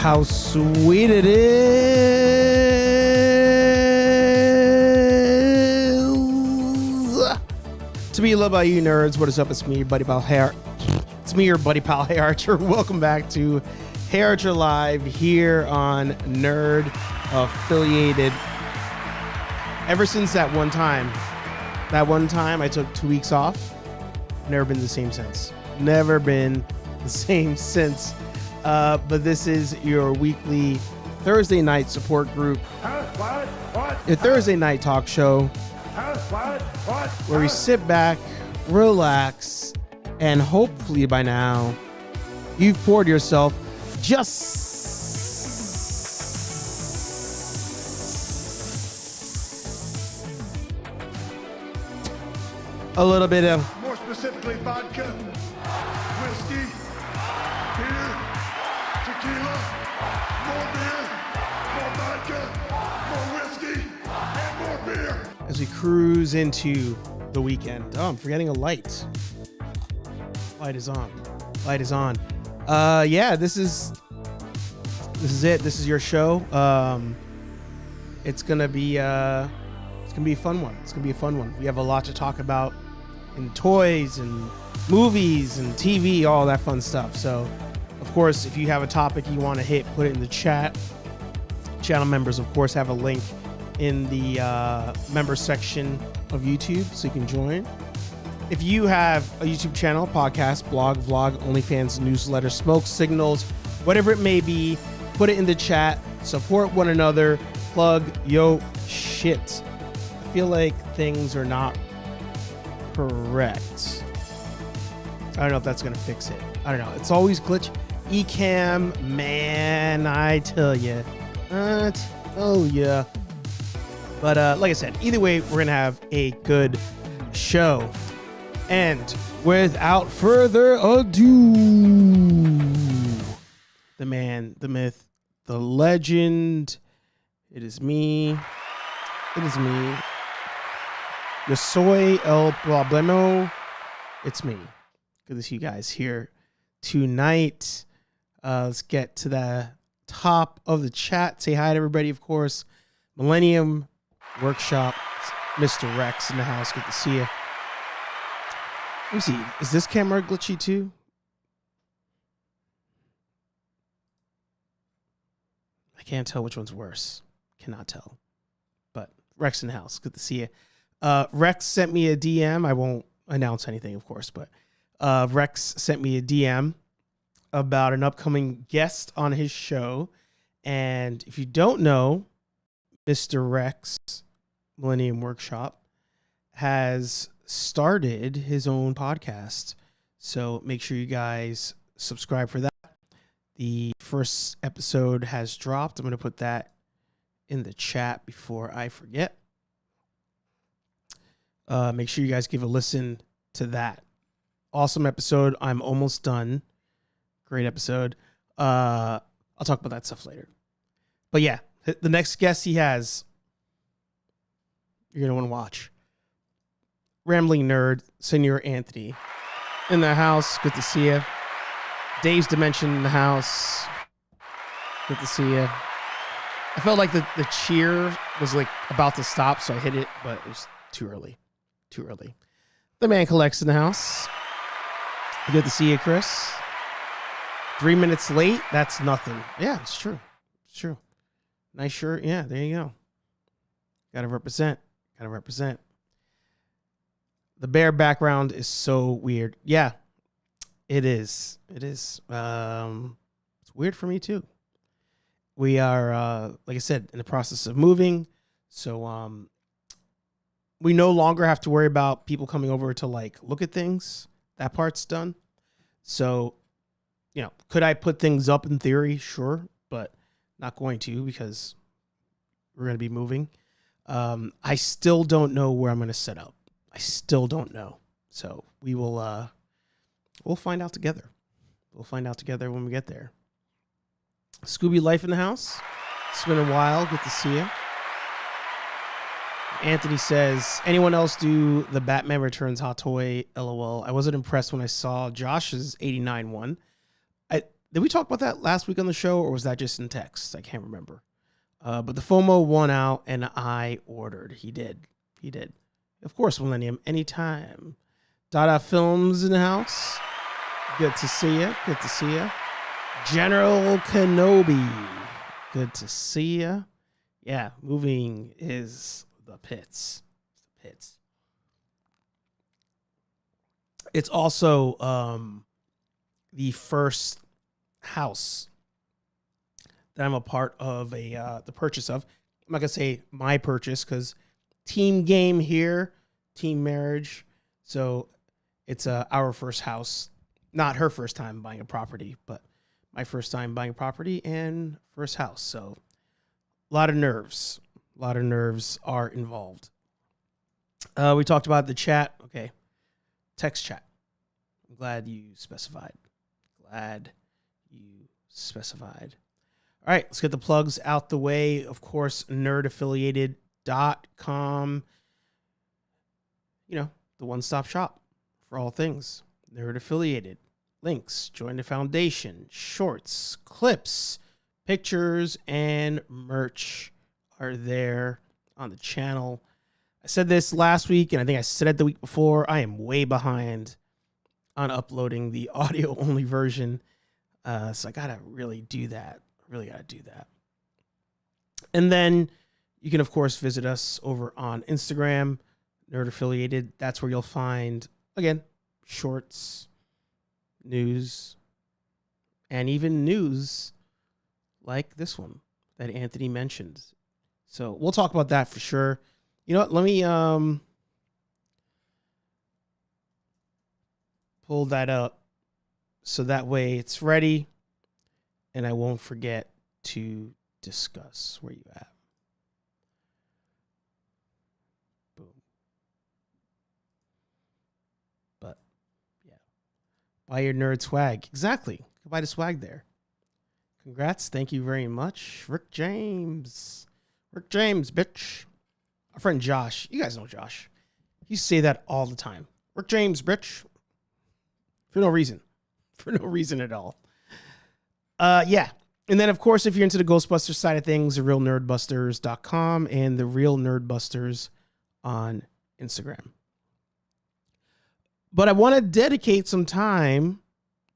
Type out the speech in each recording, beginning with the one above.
how sweet it is to be loved by you nerds. What is up? It's me, your buddy pal HeyArcher. Welcome back to HeyArcher Live here on Nerd Affiliated. Ever since that one time I took 2 weeks off, never been the same since. Never been the same since. But this is your weekly Thursday night support group. Your Thursday night talk show where we sit back, relax, and hopefully by now you've poured yourself just a little bit of, more specifically, vodka, whiskey, beer, tequila, more beer, more vodka, more whiskey, and more beer. as we cruise into the weekend. Oh, I'm forgetting a light. Light is on. Light is on. Yeah, this is it. This is your show. It's gonna be a fun one. It's gonna be a fun one. We have a lot to talk about in toys and movies and TV, all that fun stuff. So, of course, if you have a topic you want to hit, put it in the chat. Channel members, of course, have a link in the member section of YouTube, so you can join. If you have a YouTube channel, podcast, blog, vlog, OnlyFans, newsletter, smoke signals, whatever it may be, put it in the chat. Support one another. Plug yo shit. I feel like things are not correct. I don't know if that's gonna fix it. I don't know. It's always glitch. Ecamm, man, I tell ya. But like I said, either way, we're gonna have a good show. And without further ado, the man, the myth, the legend. It is me. Yo soy el problema. It's me. Good to see you guys here tonight. Let's get to the top of the chat. Say hi to everybody, of course. Millennium Workshop, Mr. Rex in the house. Good to see you. Let me see. Is this camera glitchy too? I can't tell which one's worse. Cannot tell. But Rex in the house. Good to see you. Rex sent me a DM. I won't announce anything, of course, but Rex sent me a DM about an upcoming guest on his show. And if you don't know, Mr. Rex, Millennium Workshop, has started his own podcast. So make sure you guys subscribe for that. The first episode has dropped. I'm going to put that in the chat before I forget. Make sure you guys give a listen to that. Awesome episode. I'm almost done. Great episode. I'll talk about that stuff later. But yeah, the next guest he has, you're going to want to watch. Rambling Nerd, Senior Anthony in the house. Good to see you. Dave's Dimension in the house. Good to see you. I felt like the cheer was like about to stop, so I hit it, but it was too early. The Man Collects in the house. Good to see you, Chris. 3 minutes late. That's nothing. Yeah, it's true. It's true. Nice shirt. Yeah, there you go. Gotta represent. The bear background is so weird. Yeah, it is. It's weird for me too. We are, like I said, in the process of moving. So we no longer have to worry about people coming over to like look at things. That part's done. So, could I put things up in theory? Sure, but not going to because we're going to be moving. I still don't know where I'm going to set up. I still don't know. So we will, we'll find out together. We'll find out together when we get there. Scooby Life in the house. It's been a while. Good to see you. Anthony says, anyone else do the Batman Returns hot toy? LOL. I wasn't impressed when I saw Josh's 89 one. Did we talk about that last week on the show, or was that just in text? I can't remember. But the FOMO won out, and I ordered. He did. Of course, Millennium, anytime. Dada Films in the house. Good to see you. General Kenobi. Good to see you. Yeah, moving is the pits. It's also the first house that I'm a part of the purchase of. I'm not gonna say my purchase because team game here, team marriage. So it's our first house, not her first time buying a property, but my first time buying a property and first house. So a lot of nerves are involved. We talked about the chat. Okay, text chat. I'm glad you specified. All right, let's get the plugs out the way. Of course, nerdaffiliated.com. You know, the one-stop shop for all things Nerd Affiliated. Links, join the foundation, shorts, clips, pictures, and merch are there on the channel. I said this last week, and I think I said it the week before. I am way behind on uploading the audio-only version. So I gotta really do that. And then you can, of course, visit us over on Instagram, Nerd Affiliated. That's where you'll find, again, shorts, news, and even news like this one that Anthony mentioned. So we'll talk about that for sure. You know what? Let me pull that up so that way it's ready and I won't forget to discuss. Where you at? Boom. But yeah, buy your nerd swag. Exactly. Buy the swag there. Congrats. Thank you very much. Rick James, bitch. Our friend Josh. You guys know Josh. He say that all the time. Rick James, bitch. For no reason at all. Yeah. And then, of course, if you're into the Ghostbusters side of things, therealnerdbusters.com and the Real Nerdbusters on Instagram. But I want to dedicate some time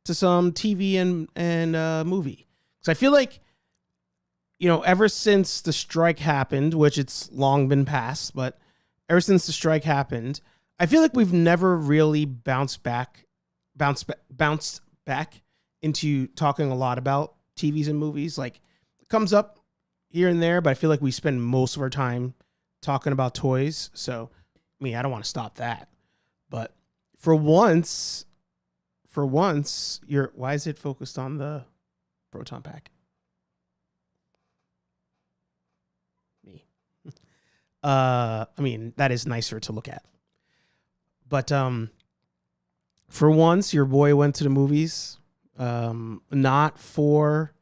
to some TV and movie. Because I feel like, you know, ever since the strike happened, which it's long been past, but ever since the strike happened, I feel like we've never really bounced back into talking a lot about TVs and movies. Like, it comes up here and there, but I feel like we spend most of our time talking about toys. So, I mean, I don't want to stop that. But for once, why is it focused on the proton pack? Me. I mean, that is nicer to look at. But for once, your boy went to the movies, not for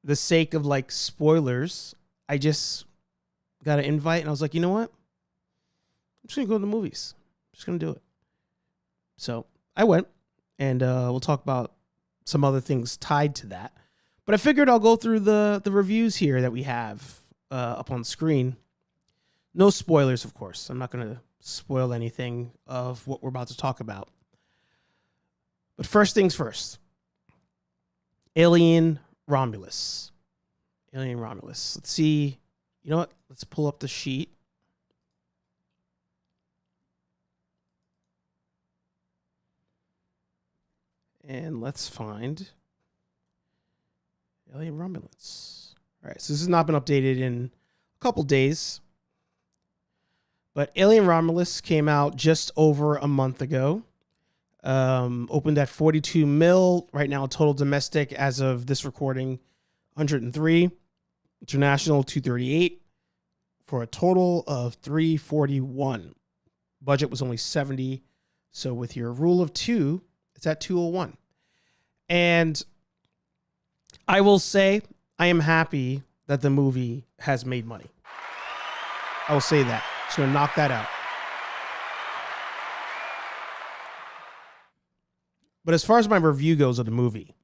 the sake of like spoilers. I just got an invite and I was like, you know what? I'm just going to go to the movies. I'm just going to do it. So I went, and we'll talk about some other things tied to that. But I figured I'll go through the reviews here that we have up on the screen. No spoilers, of course. I'm not going to spoil anything of what we're about to talk about. But first things first. Alien Romulus. Let's see. You know what? Let's pull up the sheet. And let's find Alien Romulus. All right, so this has not been updated in a couple days. But Alien Romulus came out just over a month ago. Opened at 42 mil. Right now, total domestic as of this recording, 103. International, 238. For a total of 341. Budget was only 70. So with your rule of two, it's at 201. And I will say, I am happy that the movie has made money. I will say that. Just going to knock that out. But as far as my review goes of the movie,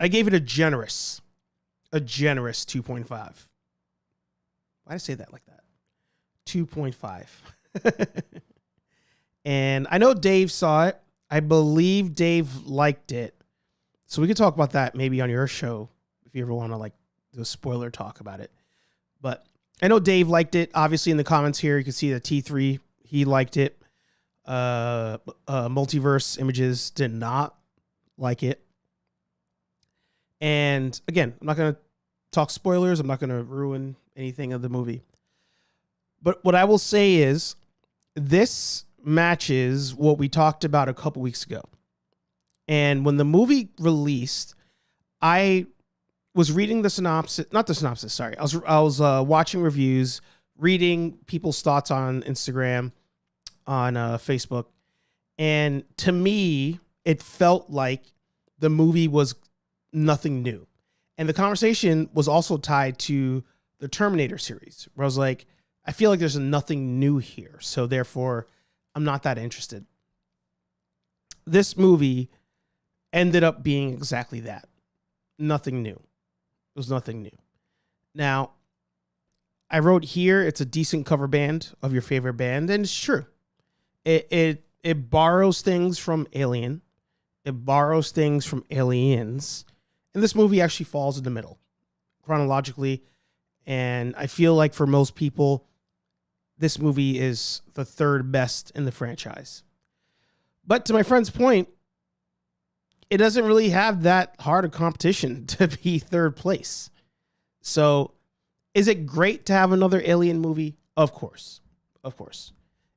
I gave it a generous 2.5. Why did I say that like that? 2.5. And I know Dave saw it. I believe Dave liked it. So we could talk about that maybe on your show if you ever want to like do a spoiler talk about it. But I know Dave liked it. Obviously in the comments here, you can see the T3, he liked it. Multiverse Images did not like it. And again, I'm not going to talk spoilers. I'm not going to ruin anything of the movie. But what I will say is this matches what we talked about a couple weeks ago. And when the movie released, I was reading the synopsis, not the synopsis, sorry. I was watching reviews, reading people's thoughts on Instagram, on Facebook. And to me, it felt like the movie was nothing new. And the conversation was also tied to the Terminator series, where I was like, I feel like there's nothing new here. So therefore, I'm not that interested. This movie ended up being exactly that. Nothing new. It was nothing new. Now, I wrote here, it's a decent cover band of your favorite band, and it's true. It borrows things from Alien. It borrows things from Aliens. And this movie actually falls in the middle, chronologically. And I feel like for most people, this movie is the third best in the franchise. But to my friend's point, it doesn't really have that hard a competition to be third place. So is it great to have another Alien movie? Of course. Of course.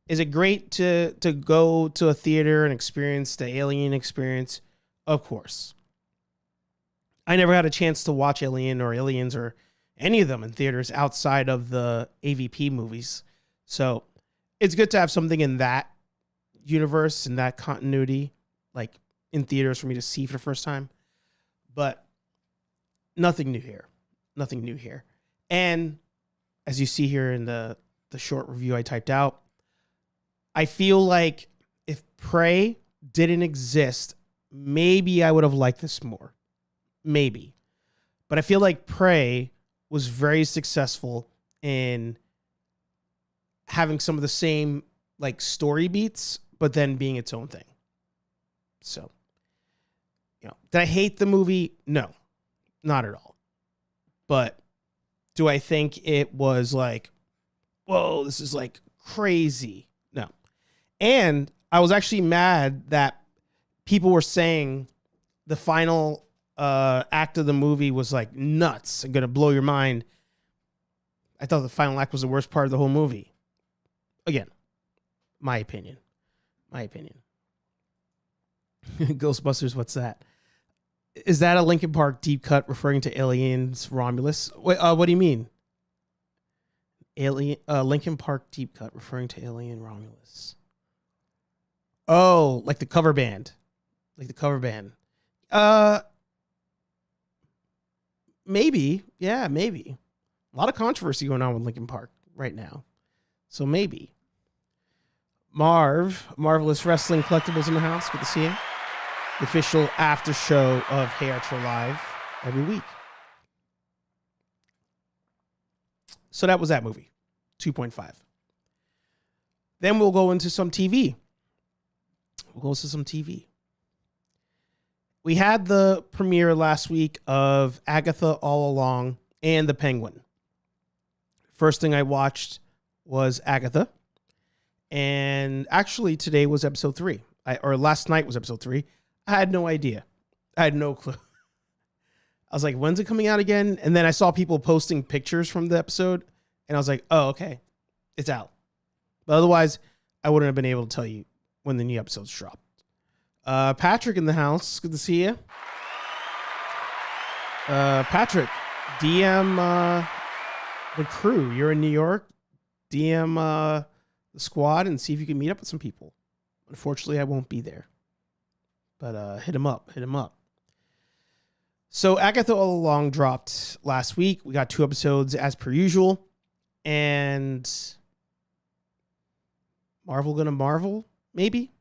Is it great to go to a theater and experience the Alien experience? Of course. I never had a chance to watch Alien or Aliens or any of them in theaters outside of the AVP movies. So it's good to have something in that universe and that continuity, like in theaters for me to see for the first time. But nothing new here. Nothing new here. And as you see here in the short review I typed out, I feel like if Prey didn't exist, maybe I would have liked this more. Maybe. But I feel like Prey was very successful in having some of the same like story beats, but then being its own thing. So, did I hate the movie? No, not at all. But do I think it was like, whoa, this is like crazy? No. And I was actually mad that people were saying the final act of the movie was like nuts and gonna blow your mind. I thought the final act was the worst part of the whole movie. Again, my opinion. Ghostbusters, what's that? Is that a Linkin Park deep cut referring to Aliens Romulus? Wait, what do you mean? Linkin Park deep cut referring to Alien Romulus. Oh, like the cover band. Maybe. Yeah, maybe. A lot of controversy going on with Linkin Park right now. So maybe. Marvelous Wrestling Collectibles in the house. Good to see you. The official after show of HeyArcher Live every week. So that was that movie. 2.5. Then we'll go into some TV. We had the premiere last week of Agatha All Along and The Penguin. First thing I watched was Agatha. And actually today was episode 3. Last night was episode 3. I had no idea. I had no clue. I was like, when's it coming out again? And then I saw people posting pictures from the episode. And I was like, oh, okay. It's out. But otherwise, I wouldn't have been able to tell you when the new episodes dropped. Patrick in the house. Good to see you. Patrick, DM the crew. You're in New York. DM the squad and see if you can meet up with some people. Unfortunately, I won't be there. But hit him up. So Agatha All Along dropped last week. We got 2 episodes as per usual. And Marvel gonna Marvel? Maybe.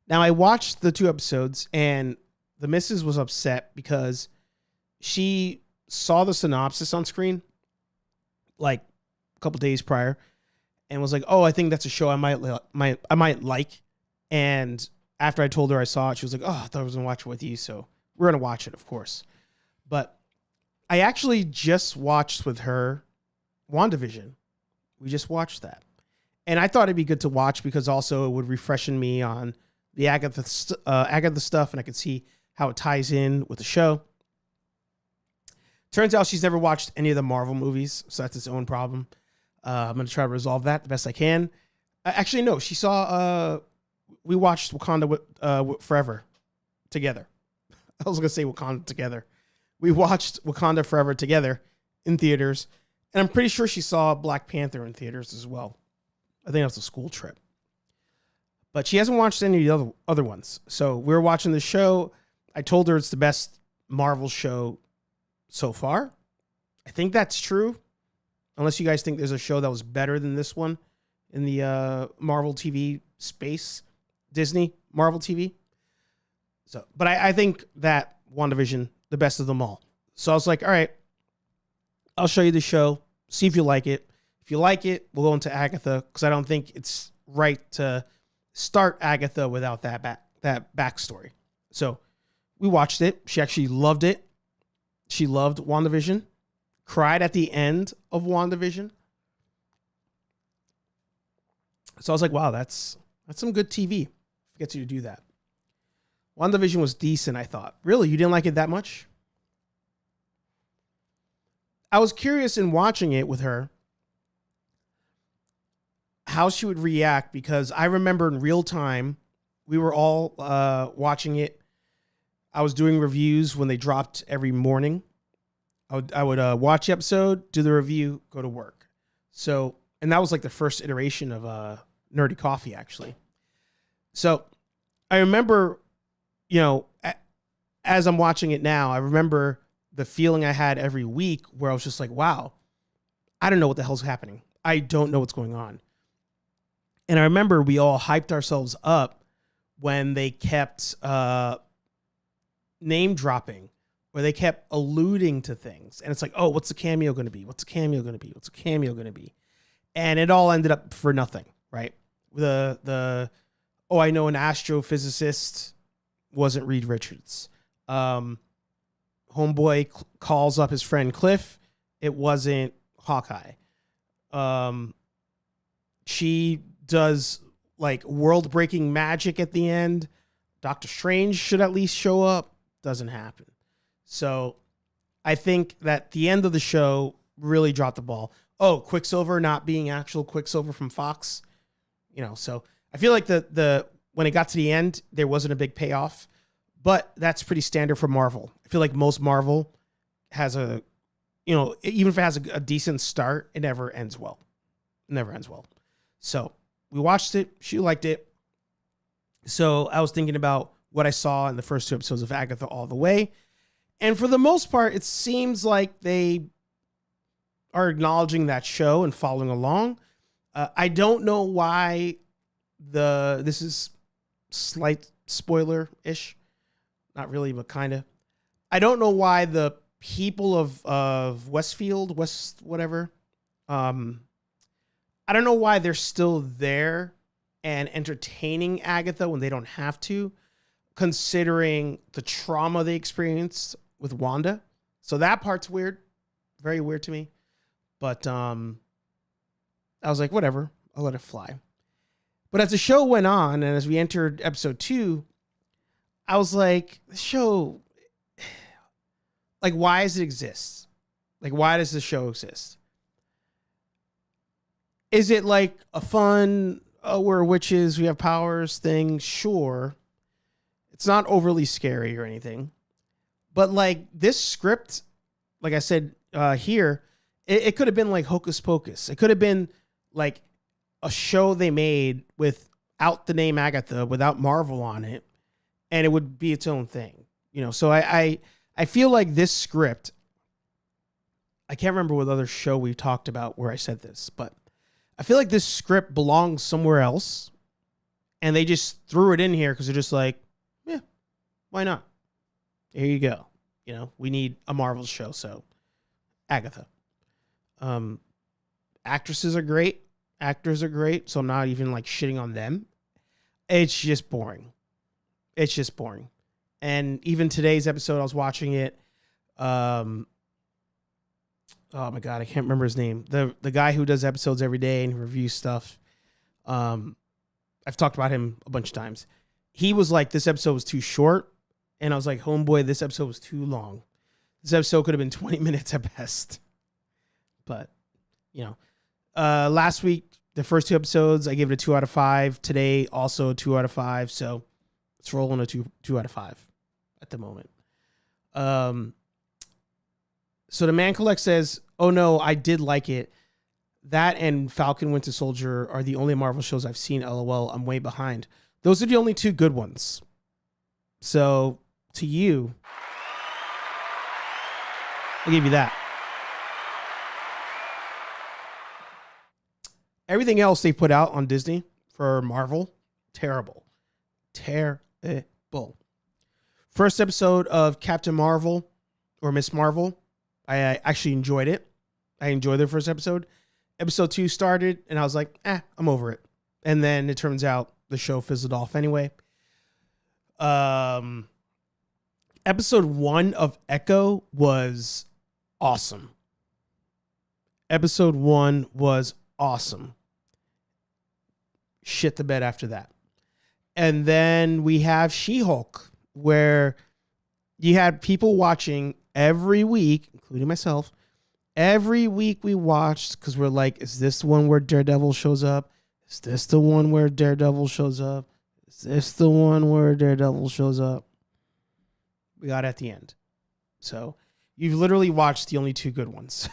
Now I watched the 2 episodes and the missus was upset because she saw the synopsis on screen like a couple days prior and was like, "Oh, I think that's a show I might like." And after I told her I saw it, she was like, "Oh, I thought I was gonna watch it with you." So we're gonna watch it, of course. But I actually just watched with her WandaVision. We just watched that, and I thought it'd be good to watch because also it would refreshen me on the Agatha stuff, and I could see how it ties in with the show. Turns out she's never watched any of the Marvel movies, so that's its own problem. I'm going to try to resolve that the best I can. Actually, no, she saw, we watched Wakanda Forever together. I was going to say Wakanda together. We watched Wakanda Forever together in theaters, and I'm pretty sure she saw Black Panther in theaters as well. I think that was a school trip. But she hasn't watched any of the other ones. So we were watching the show. I told her it's the best Marvel show so far. I think that's true. Unless you guys think there's a show that was better than this one in the Marvel TV space. Disney, Marvel TV. So, but I think that WandaVision, the best of them all. So I was like, all right, I'll show you the show. See if you like it. If you like it, we'll go into Agatha because I don't think it's right to start Agatha without that backstory. So we watched it. She actually loved it. She loved WandaVision. Cried at the end of WandaVision. So I was like, wow, that's some good TV. Gets you to do that. WandaVision was decent, I thought. Really? You didn't like it that much? I was curious in watching it with her how she would react because I remember in real time, we were all watching it. I was doing reviews when they dropped every morning. I would watch the episode, do the review, go to work. So, and that was like the first iteration of Nerdy Coffee, actually. So I remember, you know, as I'm watching it now, I remember the feeling I had every week where I was just like, wow, I don't know what the hell's happening. I don't know what's going on. And I remember we all hyped ourselves up when they kept name dropping, where they kept alluding to things. And it's like, oh, what's the cameo going to be? What's the cameo going to be? What's the cameo going to be? And it all ended up for nothing, right? Oh, I know an astrophysicist wasn't Reed Richards. Homeboy calls up his friend Cliff. It wasn't Hawkeye. She does like world-breaking magic at the end. Doctor Strange should at least show up. Doesn't happen. So I think that the end of the show really dropped the ball. Oh, Quicksilver not being actual Quicksilver from Fox. You know, so I feel like the when it got to the end, there wasn't a big payoff. But that's pretty standard for Marvel. I feel like most Marvel has a, you know, even if it has a decent start, it never ends well. It never ends well. So we watched it. She liked it. So I was thinking about what I saw in the first 2 episodes of Agatha all the way. And for the most part, it seems like they are acknowledging that show and following along. I don't know why this is slight spoiler-ish. Not really, but kind of. I don't know why the people of Westfield, whatever, I don't know why they're still there and entertaining Agatha when they don't have to, considering the trauma they experienced with Wanda. So that part's weird. Very weird to me. But I was like, whatever. I'll let it fly. But as the show went on, and as we entered episode 2, I was like, the show, like, why does it exist? Like, why does the show exist? Is it like a fun, oh, we're witches, we have powers thing? Sure. It's not overly scary or anything. But like this script, like I said here, it could have been like Hocus Pocus. It could have been like a show they made without the name Agatha, without Marvel on it, and it would be its own thing. You know, so I feel like this script, I can't remember what other show we talked about where I said this, but I feel like this script belongs somewhere else, and they just threw it in here because they're just like, yeah, why not? Here you go. You know, we need a Marvel show. So Agatha. Actresses are great. Actors are great. So I'm not even like shitting on them. It's just boring. It's just boring. And even today's episode, I was watching it. Oh my God, I can't remember his name. The guy who does episodes every day and reviews stuff. I've talked about him a bunch of times. He was like, this episode was too short. And I was like, homeboy, this episode was too long. This episode could have been 20 minutes at best. But, you know, last week, the first 2 episodes, I gave it a 2 out of 5. Today, also a 2 out of 5. So it's rolling a 2 out of 5 at the moment. So the Man Collect says, oh no, I did like it. That and Falcon Winter Soldier are the only Marvel shows I've seen. LOL, I'm way behind. Those are the only 2 good ones. So to you, I'll give you that. Everything else they put out on Disney for Marvel, terrible. Terrible. First episode of Captain Marvel or Miss Marvel, I actually enjoyed it. I enjoyed the first episode. Episode 2 started, and I was like, I'm over it. And then it turns out the show fizzled off anyway. Episode 1 of Echo was awesome. Episode 1 was awesome. Shit the bed after that. And then we have She-Hulk, where you had people watching every week, including myself. Every week we watched because we're like, is this the one where Daredevil shows up? Is this the one where Daredevil shows up? Is this the one where Daredevil shows up? We got it at the end. So you've literally watched the only 2 good ones.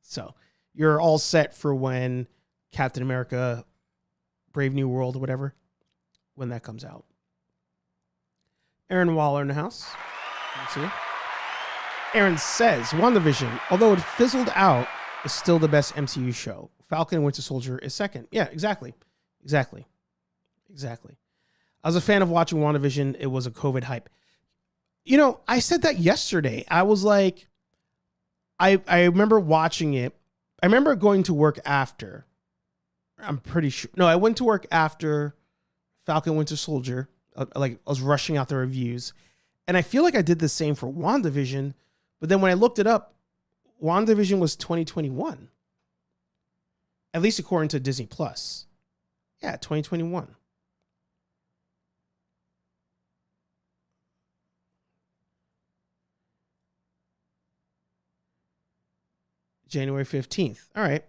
So you're all set for when Captain America, Brave New World, or whatever, when that comes out. Aaron Waller in the house. Let's see. Aaron says, WandaVision, although it fizzled out, is still the best MCU show. Falcon and Winter Soldier is second. Yeah, exactly. I was a fan of watching WandaVision. It was a COVID hype. You know, I said that yesterday. I was like, I remember watching it. I remember going to work after. I'm pretty sure. No, I went to work after Falcon Winter Soldier. Like, I was rushing out the reviews. And I feel like I did the same for WandaVision. But then when I looked it up, WandaVision was 2021. At least according to Disney Plus. Yeah, 2021. January 15th. All right.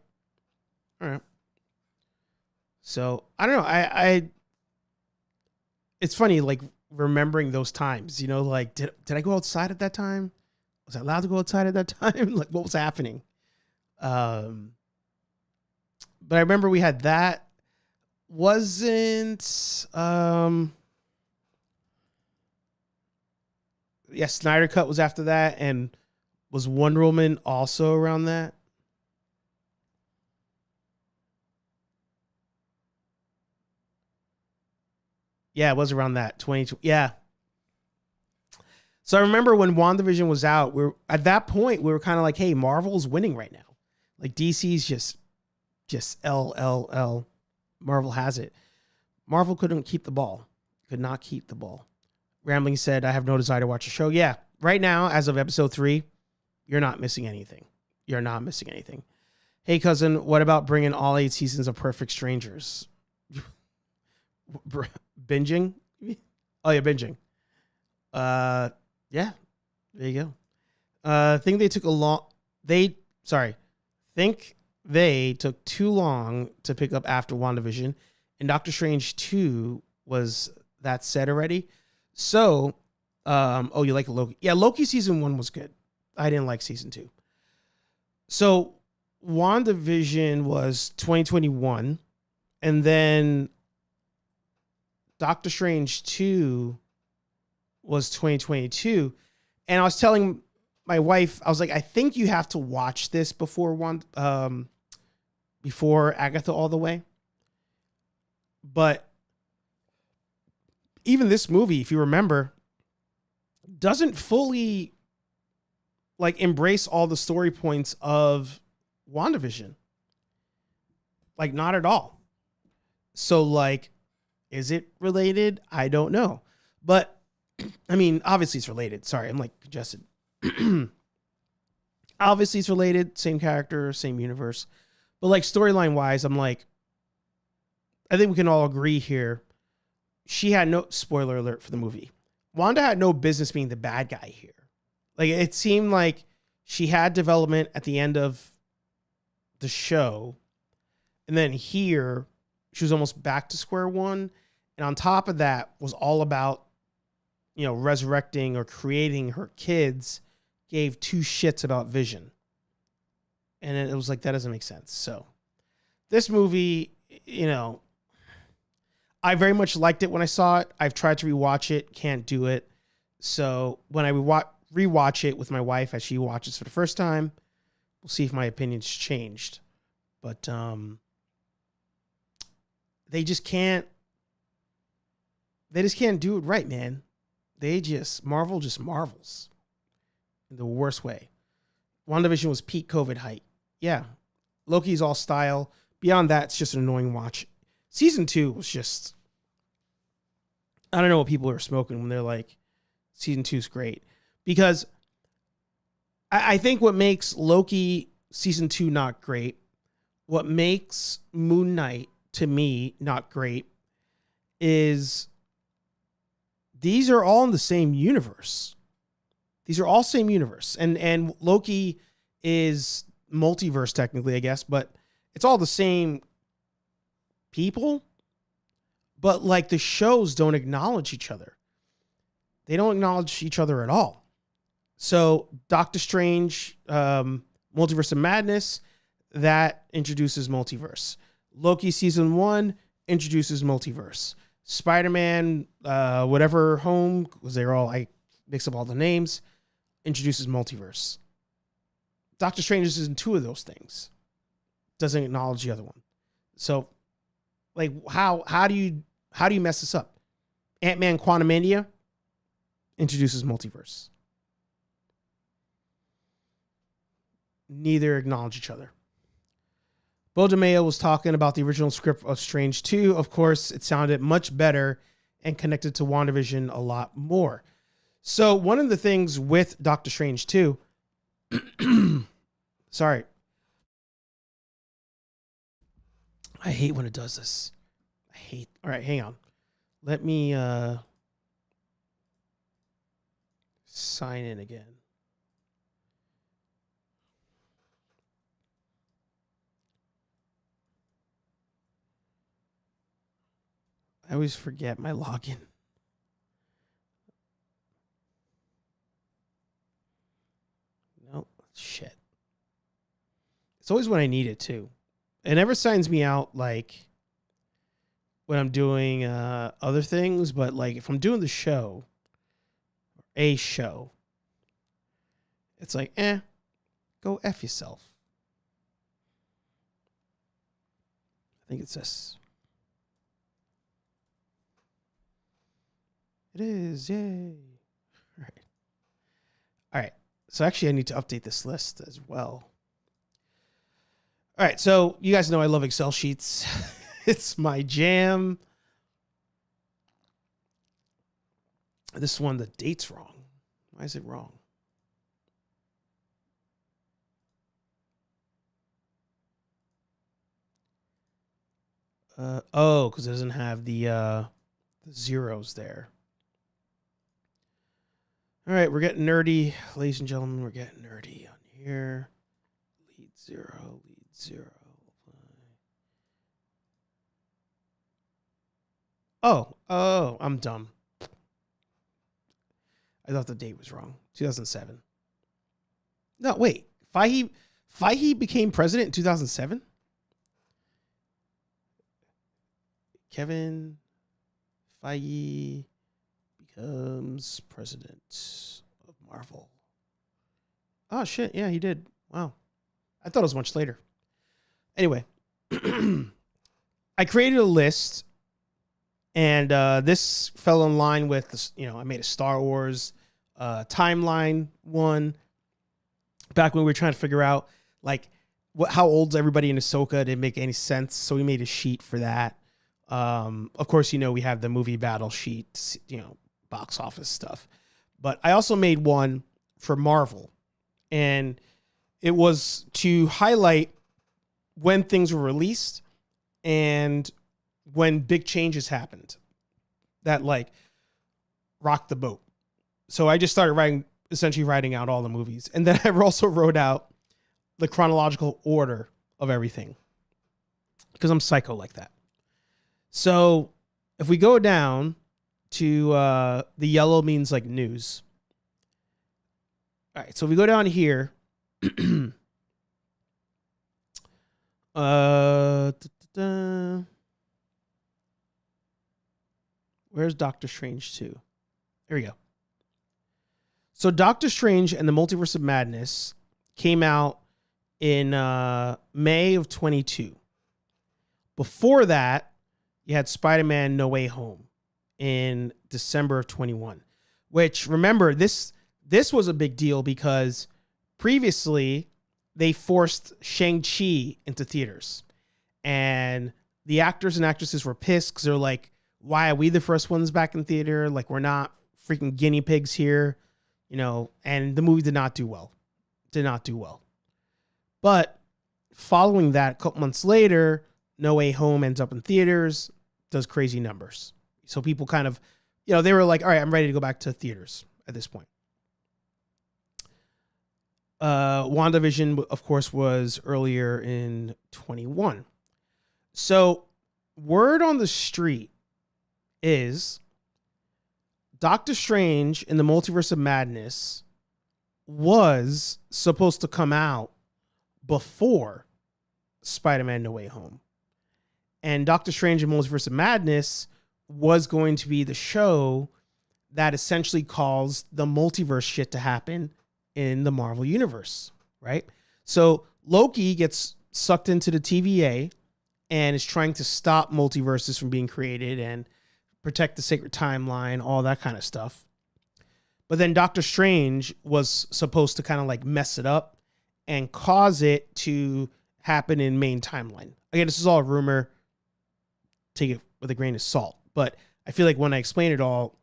So, I don't know. I it's funny, like, remembering those times, you know, like, did I go outside at that time? Was I allowed to go outside at that time? Like, what was happening? But I remember we had that. Wasn't, yeah, Snyder Cut was after that. And was Wonder Woman also around that? Yeah, it was around that. 2020. Yeah. So I remember when WandaVision was out, at that point, we were kind of like, hey, Marvel's winning right now. Like, DC's just LLL. Marvel has it. Marvel couldn't keep the ball. Could not keep the ball. Rambling said, I have no desire to watch a show. Yeah, right now, as of episode 3, you're not missing anything. You're not missing anything. Hey, cousin, what about bringing all 8 seasons of Perfect Strangers? Binging? Oh, yeah, binging. Yeah, there you go. Think they took too long to pick up after WandaVision, and Doctor Strange 2 was that said already. So, you like Loki? Yeah, Loki season 1 was good. I didn't like season 2. So, WandaVision was 2021, and then Doctor Strange 2 was 2022. And I was telling my wife, I was like, I think you have to watch this before Agatha All the Way. But even this movie, if you remember, doesn't fully like embrace all the story points of WandaVision. Like, not at all. So, like, is it related? I don't know. But, I mean, obviously it's related. Sorry, I'm like congested. Obviously it's related. Same character, same universe. But, like, storyline wise, I'm like, I think we can all agree here. She had no, spoiler alert for the movie, Wanda had no business being the bad guy here. Like, it seemed like she had development at the end of the show. And then here, she was almost back to square one. And on top of that was all about, you know, resurrecting or creating her kids, gave two shits about Vision. And it was like, that doesn't make sense. So this movie, you know, I very much liked it when I saw it. I've tried to rewatch it, can't do it. So when I rewatch it with my wife as she watches for the first time, we'll see if my opinion's changed. But they just can't do it right, man. Marvel just marvels in the worst way. WandaVision was peak COVID height. Yeah. Loki's all style. Beyond that, it's just an annoying watch. Season 2 was just, I don't know what people are smoking when they're like, season 2's great. Because I think what makes Loki season 2 not great, what makes Moon Knight to me not great, is these are all in the same universe. These are all same universe. And Loki is multiverse technically, I guess, but it's all the same people. But like, the shows don't acknowledge each other. They don't acknowledge each other at all. So Doctor Strange, Multiverse of Madness, that introduces multiverse. Loki season 1 introduces multiverse. Spider-Man, whatever home, because they're all, I mix up all the names, introduces multiverse. Doctor Strange is in 2 of those things. Doesn't acknowledge the other one. So, like, how do you mess this up? Ant-Man Quantumania introduces multiverse. Neither acknowledge each other. Bo DeMeo was talking about the original script of Strange 2. Of course, it sounded much better and connected to WandaVision a lot more. So one of the things with Doctor Strange 2, sorry. I hate when it does this. All right, hang on. Let me sign in again. I always forget my login. Nope, shit. It's always when I need it too. It never signs me out like when I'm doing other things, but like if I'm doing the show, a show, it's like, go F yourself. I think it's this. It is, yay. All right. So actually I need to update this list as well. All right, so you guys know I love Excel sheets. It's my jam. This one, the date's wrong. Why is it wrong? Because it doesn't have the zeros there. All right, we're getting nerdy. Ladies and gentlemen, we're getting nerdy on here. Lead 0. Oh, I'm dumb. I thought the date was wrong. 2007. No, wait. Fahey became president in 2007? Kevin Feige becomes president of Marvel. Oh, shit. Yeah, he did. Wow. I thought it was much later. Anyway, I created a list, and this fell in line with, I made a Star Wars timeline one. Back when we were trying to figure out like how old's everybody in Ahsoka, didn't make any sense. So we made a sheet for that. Of course, we have the movie battle sheet, box office stuff. But I also made one for Marvel, and it was to highlight when things were released and when big changes happened that like rocked the boat. So I just started essentially writing out all the movies. And then I also wrote out the chronological order of everything because I'm psycho like that. So if we go down to the yellow means like news. All right. So if we go down here, where's Doctor Strange 2? There we go. So Doctor Strange and the Multiverse of Madness came out in May of 22. Before that, you had Spider-Man No Way Home in December of 21, which, remember, this was a big deal because previously they forced Shang-Chi into theaters. And the actors and actresses were pissed because they're like, why are we the first ones back in theater? Like, we're not freaking guinea pigs here. And the movie did not do well. But following that, a couple months later, No Way Home ends up in theaters, does crazy numbers. So people kind of, they were like, all right, I'm ready to go back to theaters at this point. WandaVision, of course, was earlier in 21. So word on the street is Doctor Strange in the Multiverse of Madness was supposed to come out before Spider-Man No Way Home. And Doctor Strange in Multiverse of Madness was going to be the show that essentially caused the multiverse shit to happen in the Marvel Universe, right? So Loki gets sucked into the TVA and is trying to stop multiverses from being created and protect the sacred timeline, all that kind of stuff. But then Doctor Strange was supposed to kind of like mess it up and cause it to happen in main timeline. Again, this is all a rumor. Take it with a grain of salt. But I feel like when I explain it all,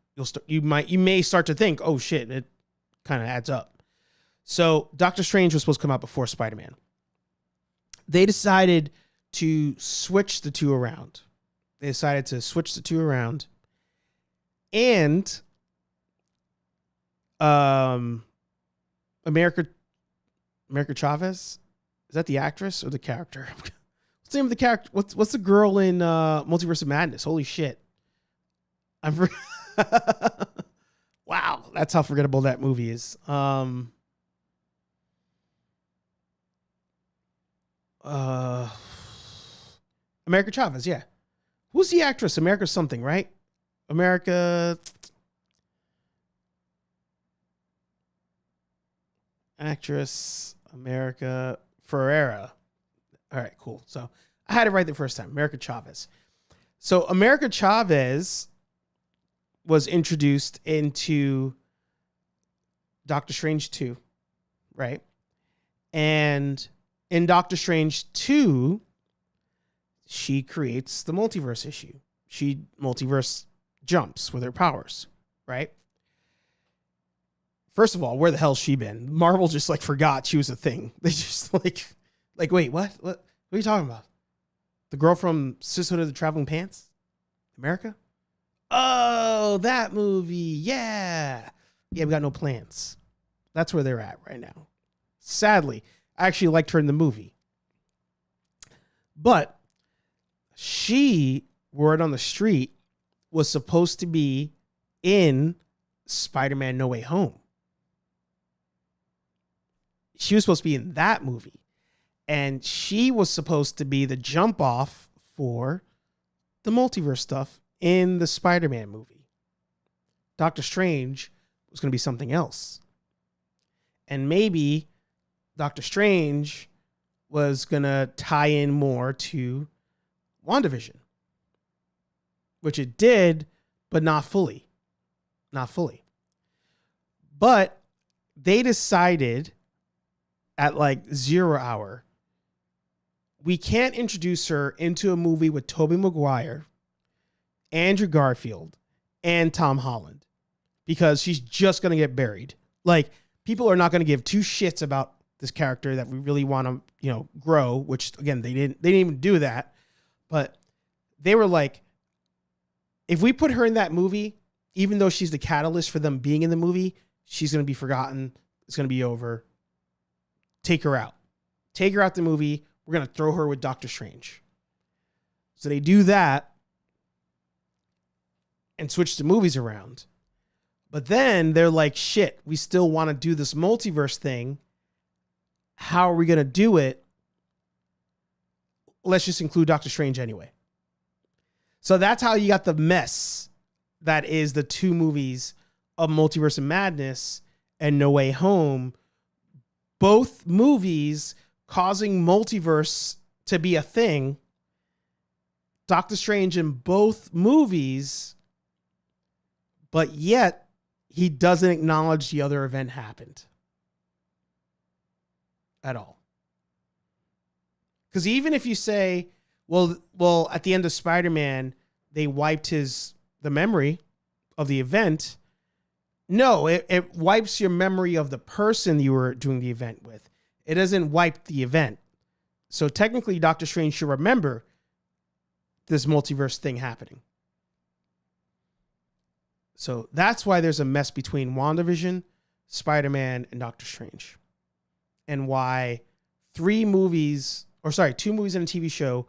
you may start to think, oh shit, it kind of adds up. So Doctor Strange was supposed to come out before Spider-Man. They decided to switch the two around. And America Chavez, is that the actress or the character? What's the name of the character? What's the girl in Multiverse of Madness? Holy shit. Wow, that's how forgettable that movie is. America Chavez, yeah. Who's the actress? America something, right? America actress America Ferrera. All right, cool. So I had it right the first time. America Chavez. So America Chavez was introduced into Doctor Strange 2, right? And in Doctor Strange 2, she creates the multiverse issue. She multiverse jumps with her powers, right? First of all, where the hell's she been? Marvel just like forgot she was a thing. They just like wait, what? What are you talking about? The girl from Sisterhood of the Traveling Pants? America? Oh, that movie. Yeah. Yeah, we got no plans. That's where they're at right now. Sadly, I actually liked her in the movie. But she, word on the street, was supposed to be in Spider-Man No Way Home. She was supposed to be in that movie. And she was supposed to be the jump off for the multiverse stuff in the Spider-Man movie. Doctor Strange was going to be something else. And maybe Doctor Strange was going to tie in more to WandaVision, which it did, but not fully. But they decided at like 0 hour, we can't introduce her into a movie with Tobey Maguire, Andrew Garfield, and Tom Holland because she's just going to get buried. Like, people are not going to give two shits about this character that we really want to, grow, which again, they didn't even do that. But they were like, if we put her in that movie, even though she's the catalyst for them being in the movie, she's going to be forgotten. It's going to be over. Take her out. Take her out the movie. We're going to throw her with Doctor Strange. So they do that and switch the movies around. But then they're like, shit, we still want to do this multiverse thing. How are we going to do it? Let's just include Doctor Strange anyway. So that's how you got the mess that is the two movies of Multiverse of Madness and No Way Home. Both movies causing multiverse to be a thing. Doctor Strange in both movies, but yet he doesn't acknowledge the other event happened at all. Because even if you say, well, at the end of Spider-Man, they wiped the memory of the event. No, it wipes your memory of the person you were doing the event with. It doesn't wipe the event. So technically, Doctor Strange should remember this multiverse thing happening. So that's why there's a mess between WandaVision, Spider-Man, and Doctor Strange. And why two movies and a TV show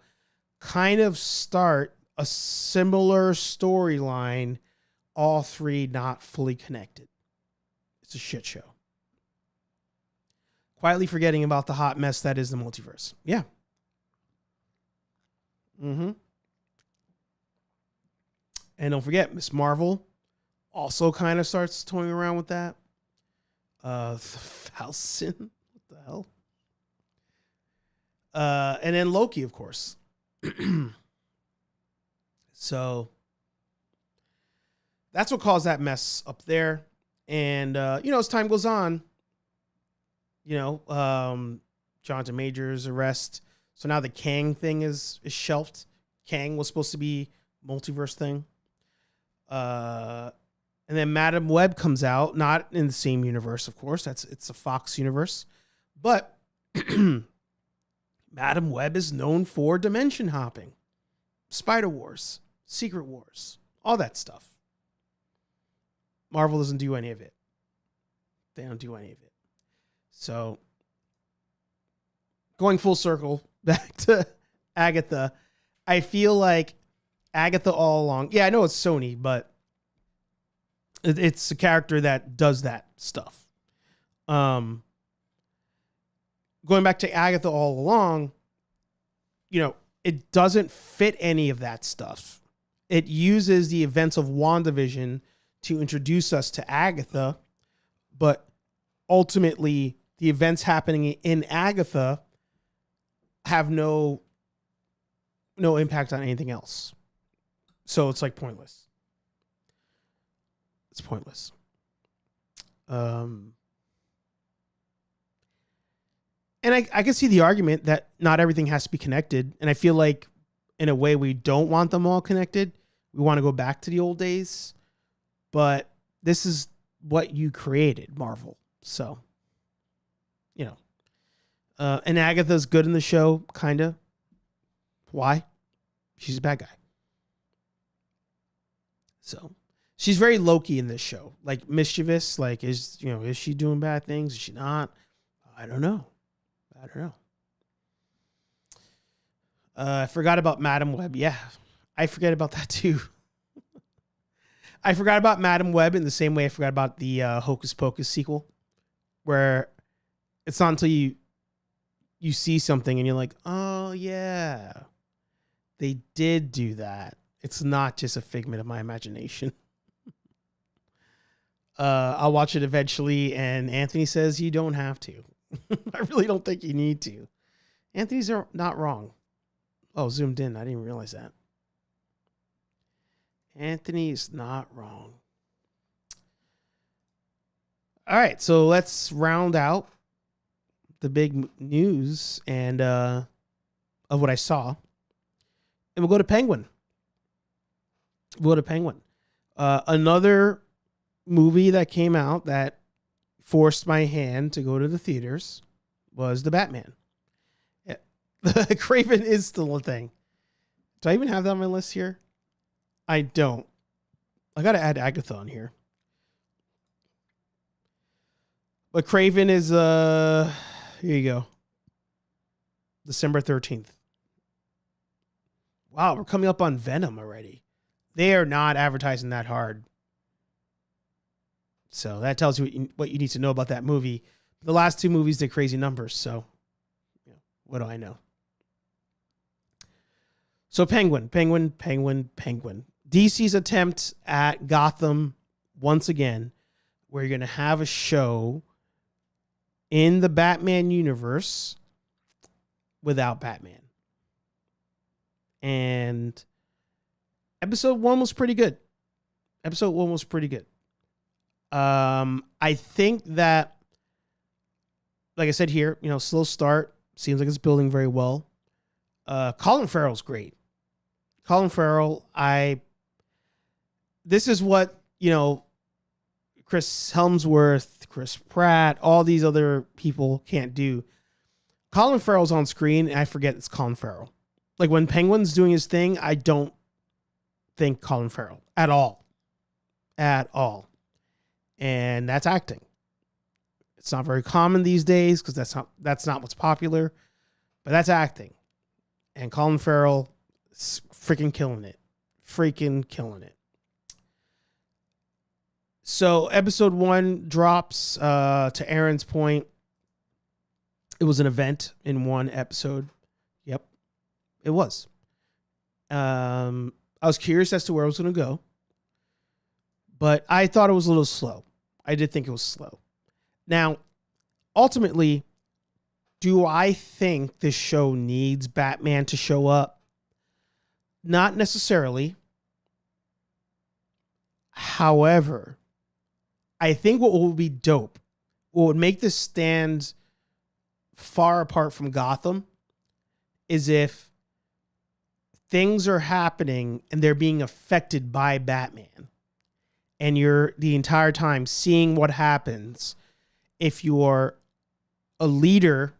kind of start a similar storyline, all three not fully connected. It's a shit show. Quietly forgetting about the hot mess that is the multiverse. Yeah. Mm-hmm. And don't forget, Miss Marvel also kind of starts toying around with that. Falcon. What the hell? And then Loki, of course. So that's what caused that mess up there. And, as time goes on, Jonathan Majors arrest. So now the Kang thing is shelved. Kang was supposed to be multiverse thing. And then Madam Web comes out, not in the same universe, of course. It's a Fox universe. But Madam Web is known for dimension hopping, Spider Wars, Secret Wars, all that stuff. Marvel doesn't do any of it. They don't do any of it. So, going full circle back to Agatha, I feel like Agatha all along. Yeah, I know it's Sony, but it's a character that does that stuff. Going back to Agatha all along, it doesn't fit any of that stuff. It uses the events of WandaVision to introduce us to Agatha, but ultimately the events happening in Agatha have no impact on anything else. So it's like pointless. It's pointless. And I can see the argument that not everything has to be connected. And I feel like in a way we don't want them all connected. We want to go back to the old days. But this is what you created, Marvel. So, and Agatha's good in the show, kind of. Why? She's a bad guy. So, she's very Loki in this show. Like, mischievous. Like, is she doing bad things? Is she not? I don't know. I forgot about Madam Web. Yeah, I forget about that too. I forgot about Madam Web in the same way I forgot about the Hocus Pocus sequel, where it's not until you see something and you're like, oh yeah, they did do that. It's not just a figment of my imagination. I'll watch it eventually, and Anthony says you don't have to. I really don't think you need to. Anthony's not wrong. Oh, zoomed in. I didn't realize that. Anthony's not wrong. All right, so let's round out the big news and of what I saw, and we'll go to Penguin. Another movie that came out that forced my hand to go to the theaters was The Batman. Yeah. Craven is still a thing. Do I even have that on my list here? I don't. I got to add Agatha on here. But Craven is, here you go. December 13th. Wow, we're coming up on Venom already. They are not advertising that hard. So that tells you what you need to know about that movie. The last two movies did crazy numbers, so what do I know? So Penguin. DC's attempt at Gotham once again, where you're going to have a show in the Batman universe without Batman. And episode 1 was pretty good. I think that, like I said here, slow start. Seems like it's building very well. Colin Farrell's great. Colin Farrell, this is what, Chris Hemsworth, Chris Pratt, all these other people can't do. Colin Farrell's on screen, and I forget it's Colin Farrell. Like, when Penguin's doing his thing, I don't think Colin Farrell at all. And that's acting. It's not very common these days because that's not what's popular, but that's acting. And Colin Farrell is freaking killing it. So episode 1 drops, to Aaron's point. It was an event in one episode. Yep, it was. I was curious as to where it was going to go, but I thought it was a little slow. I did think it was slow. Now, ultimately, do I think this show needs Batman to show up? Not necessarily. However, I think what will be dope, what would make this stand far apart from Gotham, is if things are happening and they're being affected by Batman, and you're the entire time seeing what happens. If you're a leader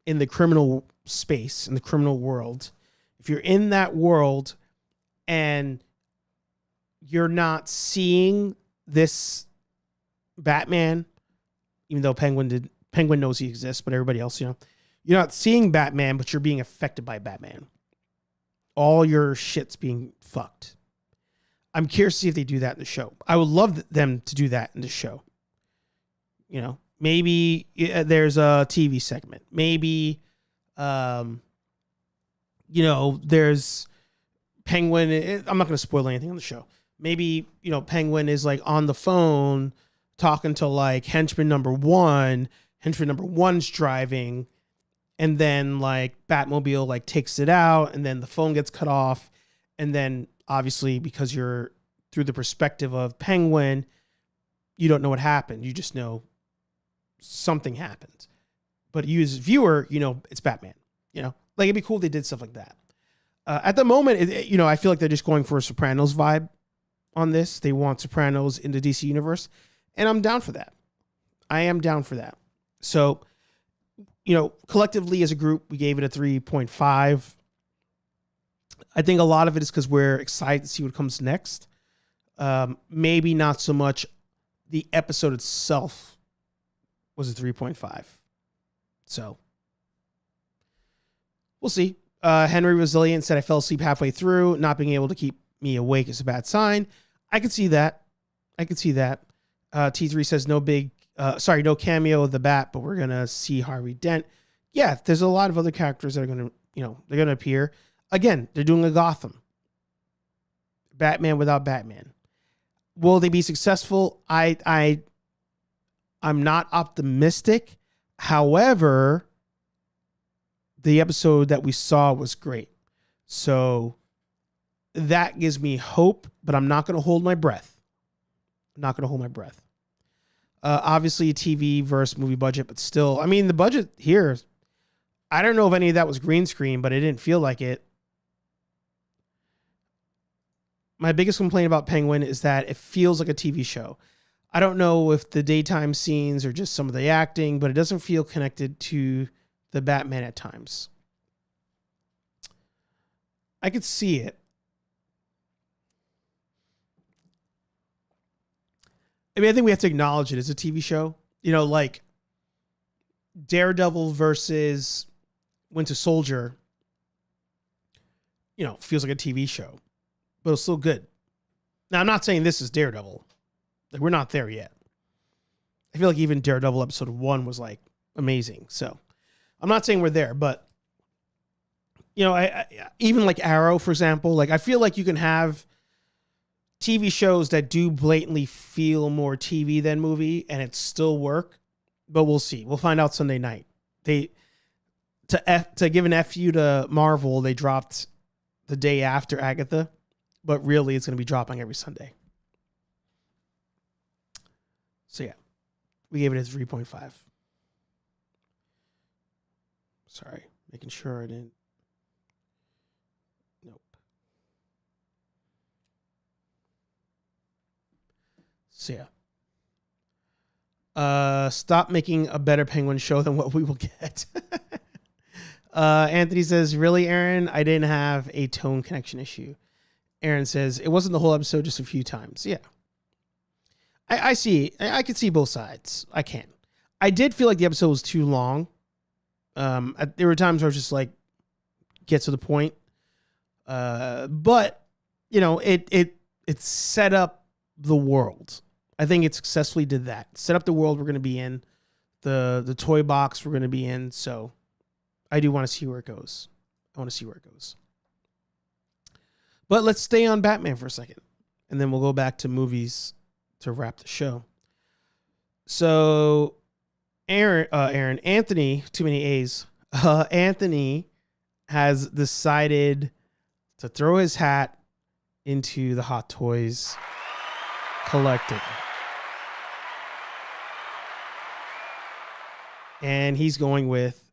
in the criminal space, in the criminal world, if you're in that world and you're not seeing this Batman, even though Penguin knows he exists, but everybody else, you're not seeing Batman, but you're being affected by Batman. All your shit's being fucked. I'm curious to see if they do that in the show. I would love them to do that in the show. Maybe there's a TV segment. Maybe, there's Penguin. I'm not going to spoil anything on the show. Maybe, Penguin is like on the phone talking to like henchman number 1. Henchman number 1's driving, and then like Batmobile like takes it out, and then the phone gets cut off, and then obviously because you're through the perspective of Penguin, you don't know what happened. You just know something happened. But you as a viewer, it's Batman. Like, it'd be cool if they did stuff like that. At the moment, I feel like they're just going for a Sopranos vibe on this. They want Sopranos in the DC universe, and I'm down for that. I am down for that. So, collectively as a group, we gave it a 3.5. I think a lot of it is because we're excited to see what comes next. Maybe not so much the episode itself was a 3.5. So we'll see. Henry Resilient said, I fell asleep halfway through. Not being able to keep me awake is a bad sign. I could see that. T3 says no cameo of the Bat, but we're going to see Harvey Dent. Yeah, there's a lot of other characters that are going to, they're going to appear. Again, they're doing a Gotham. Batman without Batman. Will they be successful? I'm not optimistic. However, the episode that we saw was great. So that gives me hope, but I'm not going to hold my breath. Obviously, TV versus movie budget, but still, I mean, the budget here, I don't know if any of that was green screen, but it didn't feel like it. My biggest complaint about Penguin is that it feels like a TV show. I don't know if the daytime scenes are just some of the acting, but it doesn't feel connected to the Batman at times. I could see it. I mean, I think we have to acknowledge it as a TV show. You know, like Daredevil versus Winter Soldier, you know, feels like a TV show, but it's still good. Now, I'm not saying this is Daredevil. Like, we're not there yet. I feel like even Daredevil episode 1 was like amazing. So I'm not saying we're there, but you know, I even like Arrow, for example, like I feel like you can have TV shows that do blatantly feel more TV than movie and it still work, but we'll see. We'll find out Sunday night. To give an FU to Marvel, they dropped the day after Agatha, but really it's going to be dropping every Sunday. So yeah, we gave it a 3.5. Sorry, making sure I didn't. Nope. So yeah. Stop making a better Penguin show than what we will get. Anthony says, really, Aaron? I didn't have a tone connection issue. Aaron says, it wasn't the whole episode, just a few times. Yeah. I see. I can see both sides. I can. I did feel like the episode was too long. There were times where I was just like, get to the point. But, you know, it set up the world. I think it successfully did that. Set up the world we're going to be in, the toy box we're going to be in. So I do want to see where it goes. I want to see where it goes. But let's stay on Batman for a second, and then we'll go back to movies to wrap the show. So Anthony, too many A's. Anthony has decided to throw his hat into the Hot Toys collecting. And he's going with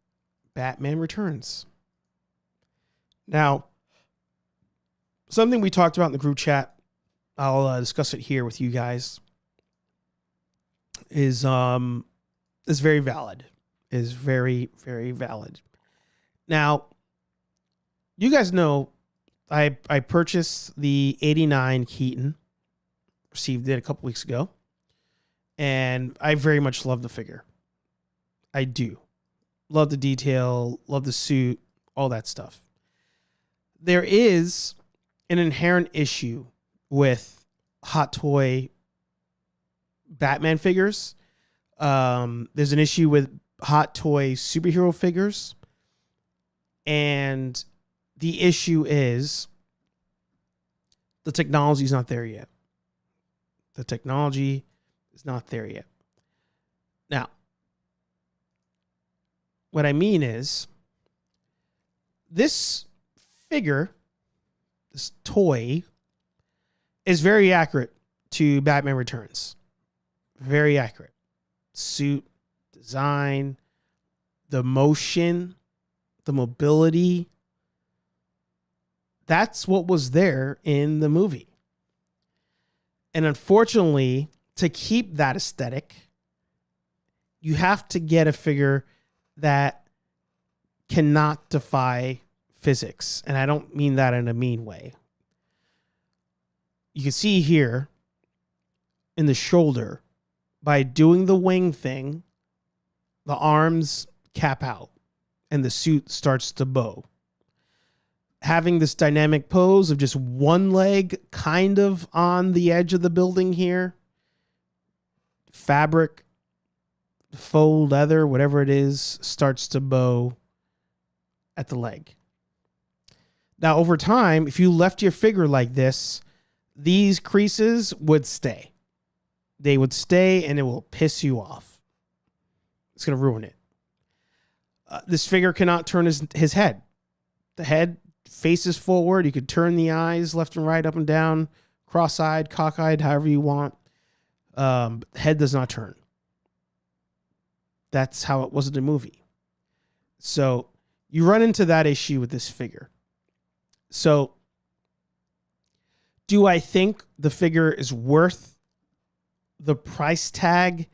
Batman Returns. Now, something we talked about in the group chat, I'll discuss it here with you guys, is very valid. Is very, very valid. Now, you guys know I purchased the 89 Keaton, received it a couple weeks ago, and I very much love the figure. I do. Love the detail, love the suit, all that stuff. There is an inherent issue with Hot Toy Batman figures. There's an issue with Hot Toy superhero figures. And the issue is the technology is not there yet. The technology is not there yet. Now, what I mean is this figure, this toy, is very accurate to Batman Returns. Very accurate. Suit, design, the motion, the mobility. That's what was there in the movie. And unfortunately, to keep that aesthetic, you have to get a figure that cannot defy physics. And I don't mean that in a mean way. You can see here in the shoulder, by doing the wing thing, the arms cap out and the suit starts to bow. Having this dynamic pose of just one leg kind of on the edge of the building here. Fabric, faux leather, whatever it is, starts to bow at the leg. Now, over time, if you left your figure like this, these creases would stay. They would stay and it will piss you off. It's going to ruin it. This figure cannot turn his head. The head faces forward. You could turn the eyes left and right, up and down, cross-eyed, cockeyed, however you want. Head does not turn. That's how it was in the movie. So you run into that issue with this figure. So do I think the figure is worth the price tag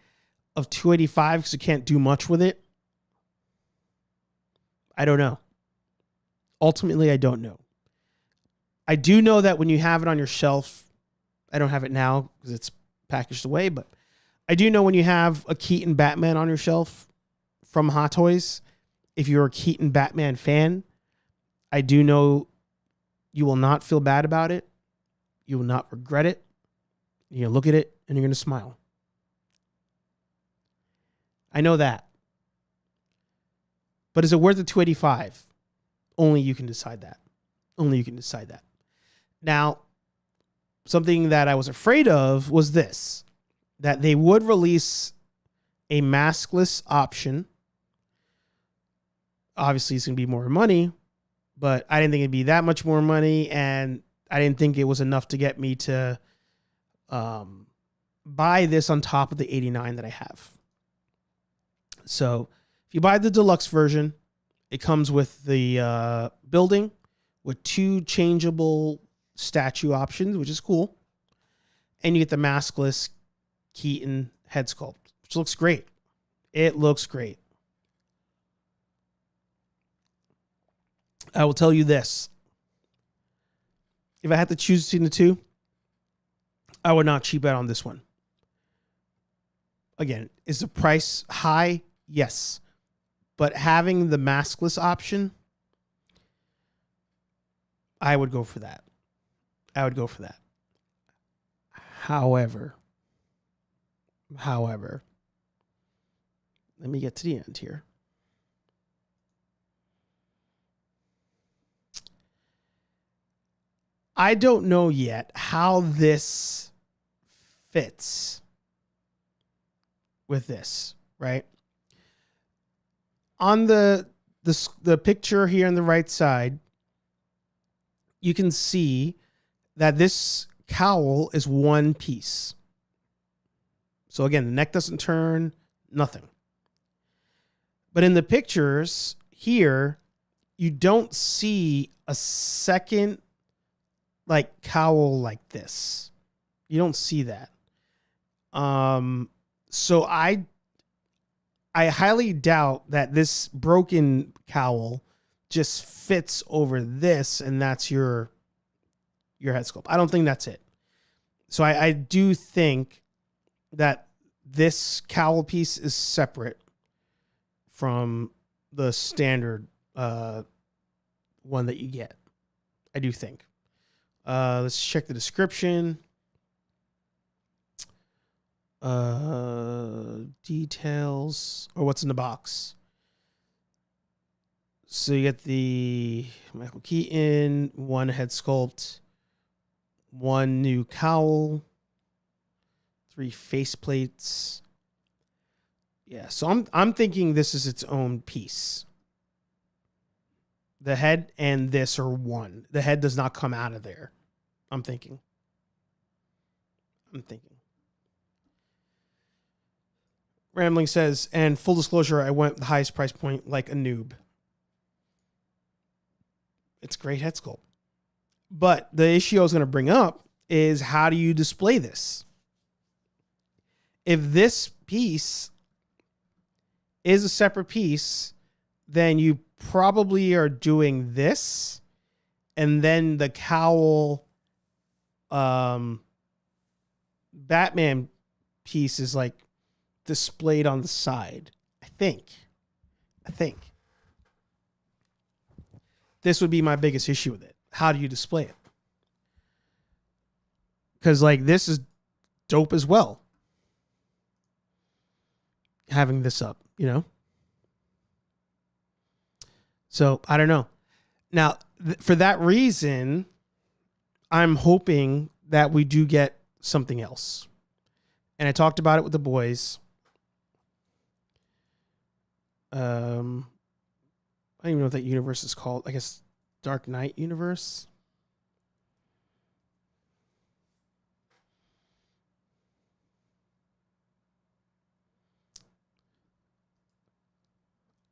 of $285 because you can't do much with it? I don't know. Ultimately, I don't know. I do know that when you have it on your shelf, I don't have it now because it's packaged away, but I do know when you have a Keaton Batman on your shelf from Hot Toys, if you're a Keaton Batman fan, I do know you will not feel bad about it. You will not regret it. You're going to look at it and you're going to smile. I know that. But is it worth the $285? Only you can decide that. Only you can decide that. Now, something that I was afraid of was this, that they would release a maskless option. Obviously, it's going to be more money, but I didn't think it'd be that much more money, and I didn't think it was enough to get me to buy this on top of the $89 that I have. So if you buy the deluxe version, it comes with the building with 2 changeable statue options, which is cool. And you get the maskless Keaton head sculpt, which looks great. It looks great. I will tell you this. If I had to choose between the two, I would not cheap out on this one. Again, is the price high? Yes. But having the maskless option, I would go for that. I would go for that. However, let me get to the end here. I don't know yet how this fits with this, right? On the picture here on the right side, you can see that this cowl is one piece. So again, the neck doesn't turn, nothing. But in the pictures here, you don't see a second like cowl like this. You don't see that. So I highly doubt that this broken cowl just fits over this and that's your head sculpt. I don't think that's it. So I do think that this cowl piece is separate from the standard one that you get. I do think. Let's check the description. Details or what's in the box. So you get the Michael Keaton, 1 head sculpt, 1 new cowl, 3 face plates. Yeah, so I'm thinking this is its own piece. The head and this are one. The head does not come out of there. I'm thinking. Rambling says, and full disclosure, I went the highest price point like a noob. It's great head sculpt. But the issue I was going to bring up is how do you display this? If this piece is a separate piece, then you probably are doing this, and then the cowl Batman piece is like displayed on the side. I think. This would be my biggest issue with it. How do you display it? Because like this is dope as well. Having this up, you know? So I don't know. Now, for that reason, I'm hoping that we do get something else. And I talked about it with the boys. I don't even know what that universe is called. I guess Dark Knight universe.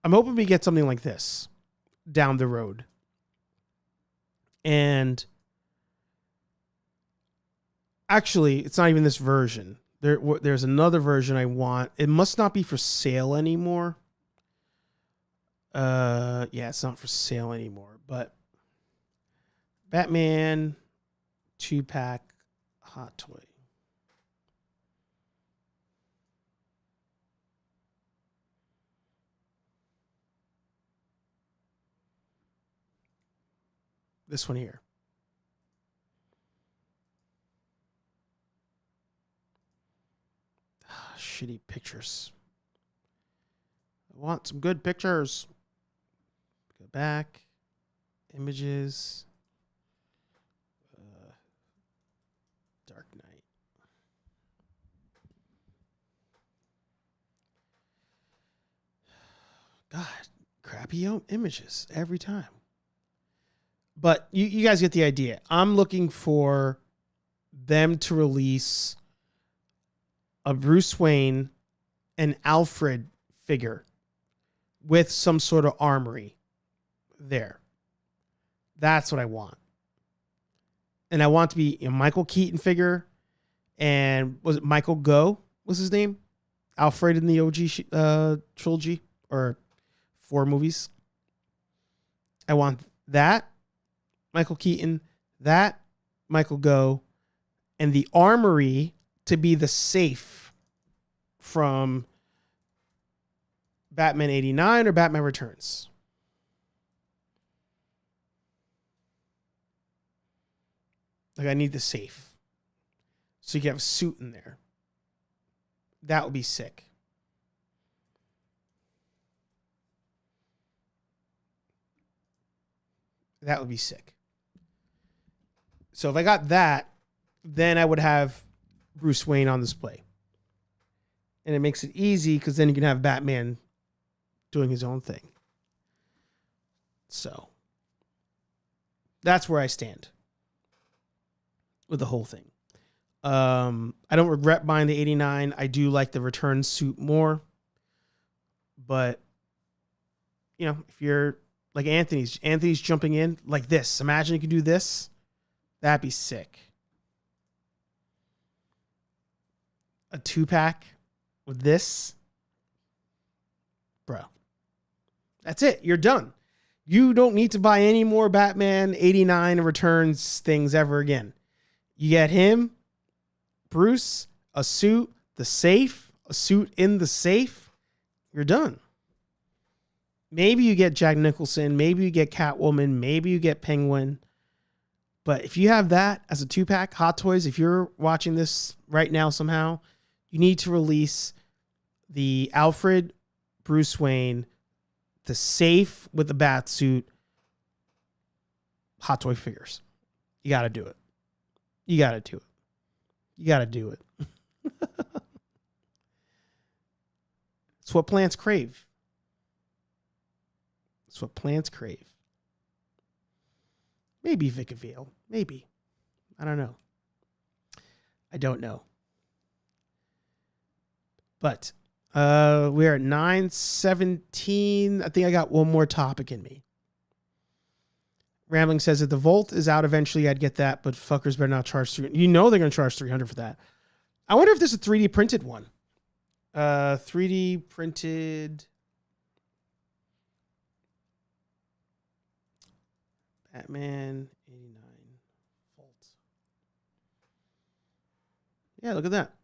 I'm hoping we get something like this down the road. And actually, it's not even this version. There's another version I want. It must not be for sale anymore. Yeah, it's not for sale anymore. But Batman 2-pack hot toy. This one here. Shitty pictures. I want some good pictures. Go back. Images. Dark Knight. God, crappy images every time. But you guys get the idea. I'm looking for them to release a Bruce Wayne and Alfred figure with some sort of armory there. That's what I want. And I want to be a Michael Keaton figure. And was it Michael Gough was his name? Alfred in the OG trilogy or 4 movies. I want that. Michael Keaton, that Michael Gough, and the armory to be the safe from Batman 89 or Batman Returns. Like, I need the safe. So you can have a suit in there. That would be sick. That would be sick. So if I got that, then I would have Bruce Wayne on display. And it makes it easy because then you can have Batman doing his own thing. So that's where I stand with the whole thing. I don't regret buying the 89. I do like the return suit more. But, you know, if you're like Anthony's jumping in like this. Imagine you could do this. That'd be sick. A 2-pack with this. Bro. That's it. You're done. You don't need to buy any more Batman 89 Returns things ever again. You get him, Bruce, a suit, the safe, a suit in the safe. You're done. Maybe you get Jack Nicholson. Maybe you get Catwoman. Maybe you get Penguin. But if you have that as a 2-pack, Hot Toys, if you're watching this right now somehow, you need to release the Alfred, Bruce Wayne, the safe with the bat suit, Hot Toy figures. You got to do it. You got to do it. You got to do it. It's what plants crave. It's what plants crave. Maybe Vicavale. Maybe. I don't know. I don't know. But we're at 9:17. I think I got one more topic in me. Rambling says that the Volt is out eventually. I'd get that, but fuckers better not charge $300. You know they're going to charge $300 for that. I wonder if there's a 3D printed one. 3D printed Batman 89 Volt. Yeah, look at that.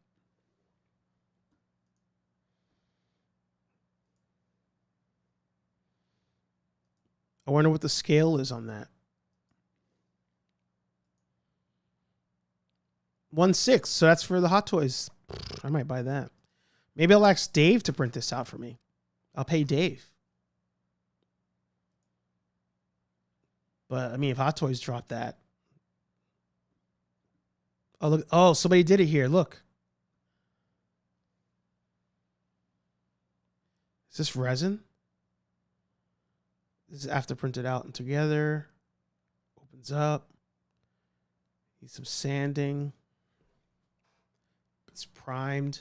I wonder what the scale is on that. 1/6, so that's for the Hot Toys. I might buy that. Maybe I'll ask Dave to print this out for me. I'll pay Dave. But I mean, if Hot Toys drop that. Oh, look. Oh, somebody did it here. Look. Is this resin? This is after printed out and together. Opens up. Needs some sanding. It's primed.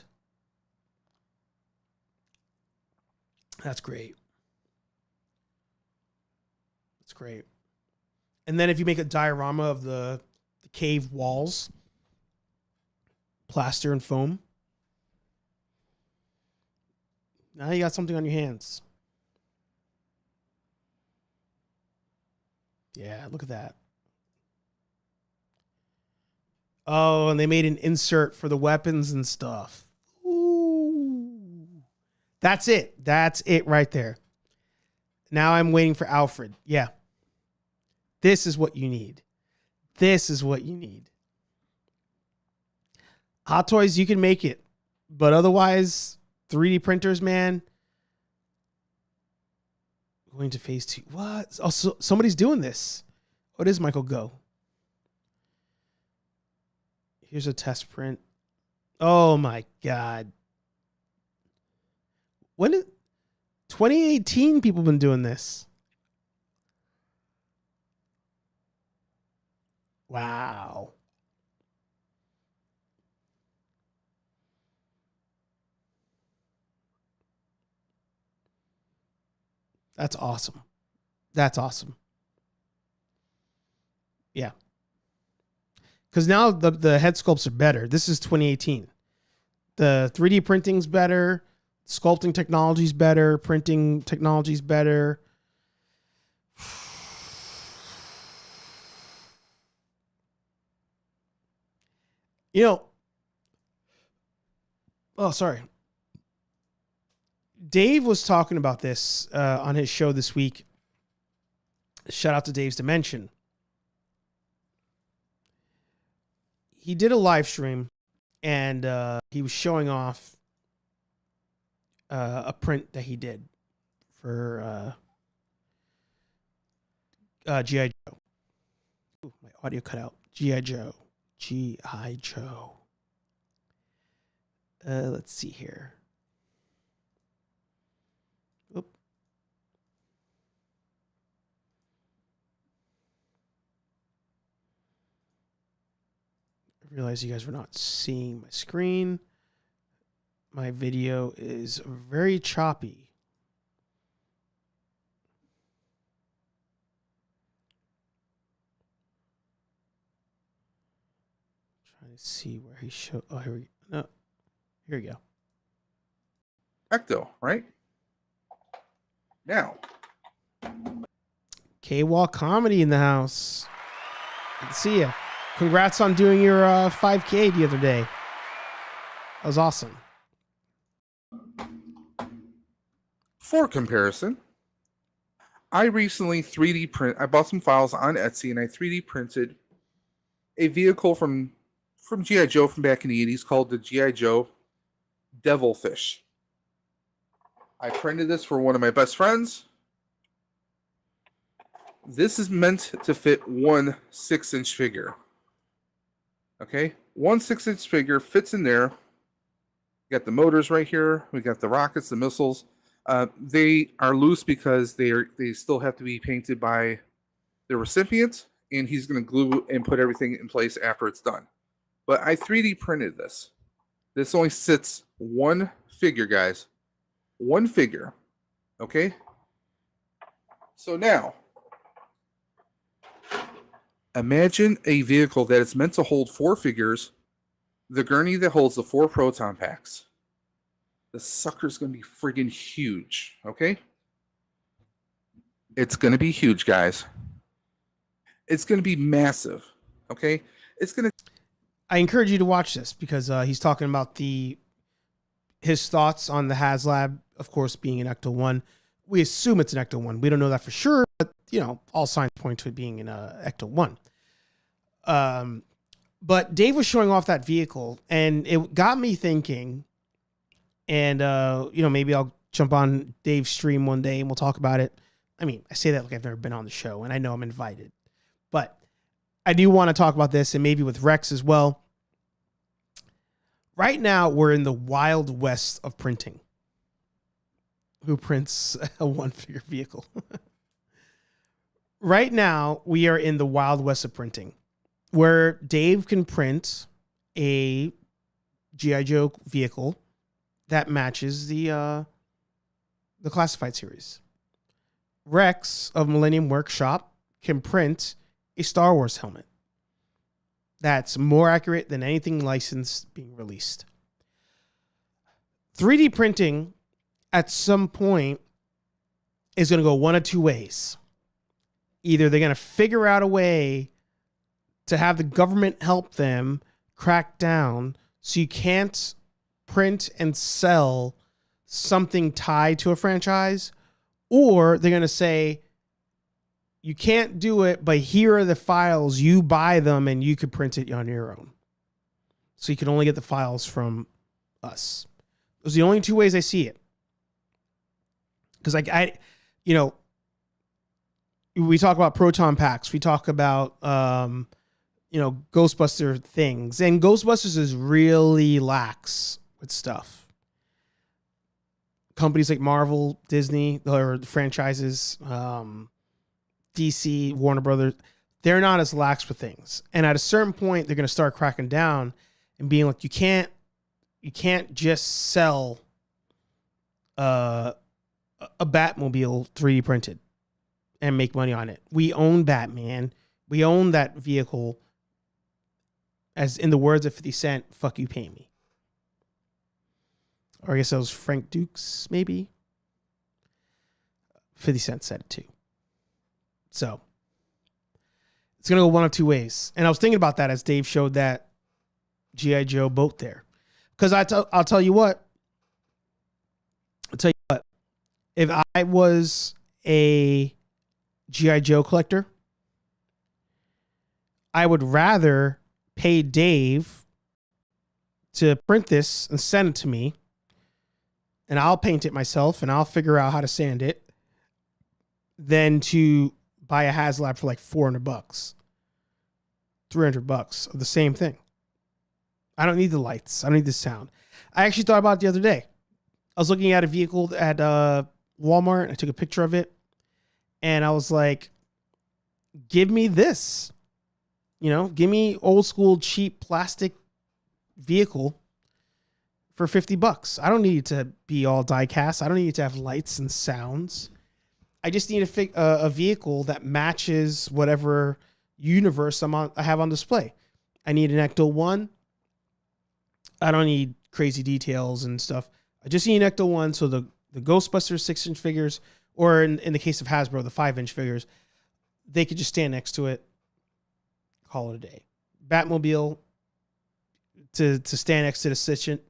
That's great. great. And then if you make a diorama of the cave walls, plaster and foam, now you got something on your hands. Yeah, look at that. Oh, and they made an insert for the weapons and stuff. Ooh. That's it. That's it right there. Now I'm waiting for Alfred. Yeah. This is what you need. This is what you need. Hot Toys, you can make it. But otherwise, 3D printers, man. Going to phase 2. What? Oh, so somebody's doing this. What is Michael Go? Here's a test print. Oh my God. When did 2018 people been doing this? Wow. That's awesome. That's awesome. Yeah. Because now the head sculpts are better. This is 2018. The 3D printing's better. Sculpting technology's better. Printing technology's better. You know, oh, sorry. Dave was talking about this on his show this week. Shout out to Dave's Dimension. He did a live stream and he was showing off a print that he did for G.I. Joe. Ooh, my audio cut out. G.I. Joe. G.I. Joe. Let's see here. Oop. I realize you guys were not seeing my screen. My video is very choppy. Trying to see where he showed. Oh, here we go. No, here we go. Ecto, right? Now. K-Walk Comedy in the house. Good to see you. Congrats on doing your 5K the other day. That was awesome. For comparison, I recently 3D print. I bought some files on Etsy and I 3D printed a vehicle from G.I. Joe from back in the 80s called the G.I. Joe Devilfish. I printed this for one of my best friends. This is meant to fit one 6-inch figure. Okay, one 6-inch figure fits in there. We got the motors right here. We got the rockets, the missiles. They are loose because they still have to be painted by the recipient, and he's going to glue and put everything in place after it's done. But I 3D printed this. This only sits one figure, guys. One figure. Okay? So now, imagine a vehicle that is meant to hold 4 figures, the gurney that holds the 4 proton packs. The sucker's going to be friggin' huge, okay? It's going to be huge, guys. It's going to be massive, okay? It's going to... I encourage you to watch this because he's talking about his thoughts on the HasLab, of course, being an Ecto 1. We assume it's an Ecto 1. We don't know that for sure, but, you know, all signs point to it being an Ecto 1. But Dave was showing off that vehicle, and it got me thinking, and, you know, maybe I'll jump on Dave's stream one day and we'll talk about it. I mean, I say that like I've never been on the show, and I know I'm invited. But I do want to talk about this, and maybe with Rex as well. Right now, we're in the wild west of printing. Who prints a one-figure vehicle? Right now, we are in the wild west of printing, where Dave can print a G.I. Joe vehicle that matches the classified series. Rex of Millennium Workshop can print a Star Wars helmet that's more accurate than anything licensed being released. 3D printing at some point is going to go one of two ways. Either they're going to figure out a way to have the government help them crack down so you can't print and sell something tied to a franchise, or they're going to say, you can't do it, but here are the files, you buy them and you could print it on your own. So you can only get the files from us. Those are the only two ways I see it. Because we talk about proton packs. We talk about, Ghostbuster things. And Ghostbusters is really lax with stuff. Companies like Marvel, Disney, or franchises, DC, Warner Brothers, they're not as lax with things. And at a certain point, they're going to start cracking down and being like, you can't just sell a Batmobile 3D printed and make money on it. We own Batman. We own that vehicle. As in the words of 50 Cent, fuck you, pay me. Or I guess that was Frank Dukes, maybe. 50 Cent said it too. So it's going to go one of two ways. And I was thinking about that as Dave showed that G.I. Joe boat there. Because I'll tell you what. If I was a G.I. Joe collector, I would rather pay Dave to print this and send it to me, and I'll paint it myself and I'll figure out how to sand it, than to buy a HasLab for like $400, $300 of the same thing. I don't need the lights. I don't need the sound. I actually thought about it the other day. I was looking at a vehicle at Walmart. I took a picture of it, and I was like, give me this. Give me old school cheap plastic vehicle for $50. I don't need it to be all die cast. I don't need it to have lights and sounds. I just need a vehicle that matches whatever universe I have on display. I need an Ecto 1. I don't need crazy details and stuff. I just need an Ecto 1, so the Ghostbusters 6-inch figures, or in the case of Hasbro, the 5-inch figures, they could just stand next to it, call it a day. Batmobile to stand next to the 7-inch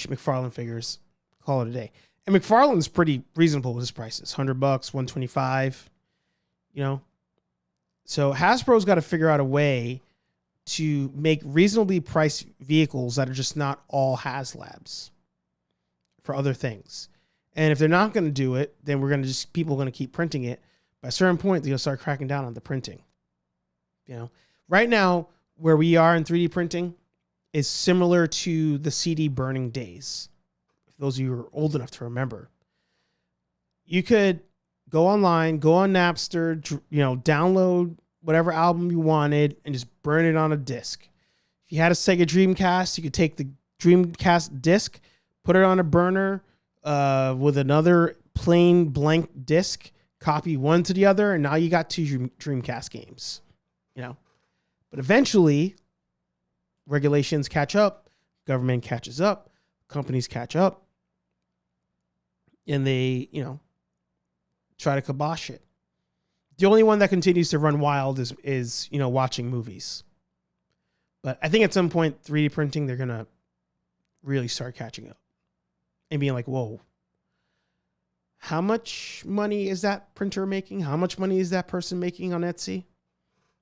McFarlane figures, call it a day. And McFarlane's pretty reasonable with his prices, $100, $125, So Hasbro's got to figure out a way to make reasonably priced vehicles that are just not all HasLabs for other things. And if they're not going to do it, then people are going to keep printing it. By a certain point, they're going to start cracking down on the printing. Right now, where we are in 3D printing is similar to the CD burning days. For those of you who are old enough to remember, you could go online, go on Napster, download whatever album you wanted and just burn it on a disc. If you had a Sega Dreamcast, you could take the Dreamcast disc, put it on a burner with another plain blank disc, copy one to the other, and now you got two Dreamcast games. But eventually, regulations catch up, government catches up, companies catch up, and they, try to kibosh it. The only one that continues to run wild is watching movies. But I think at some point, 3D printing, they're going to really start catching up and being like, whoa, how much money is that printer making? How much money is that person making on Etsy?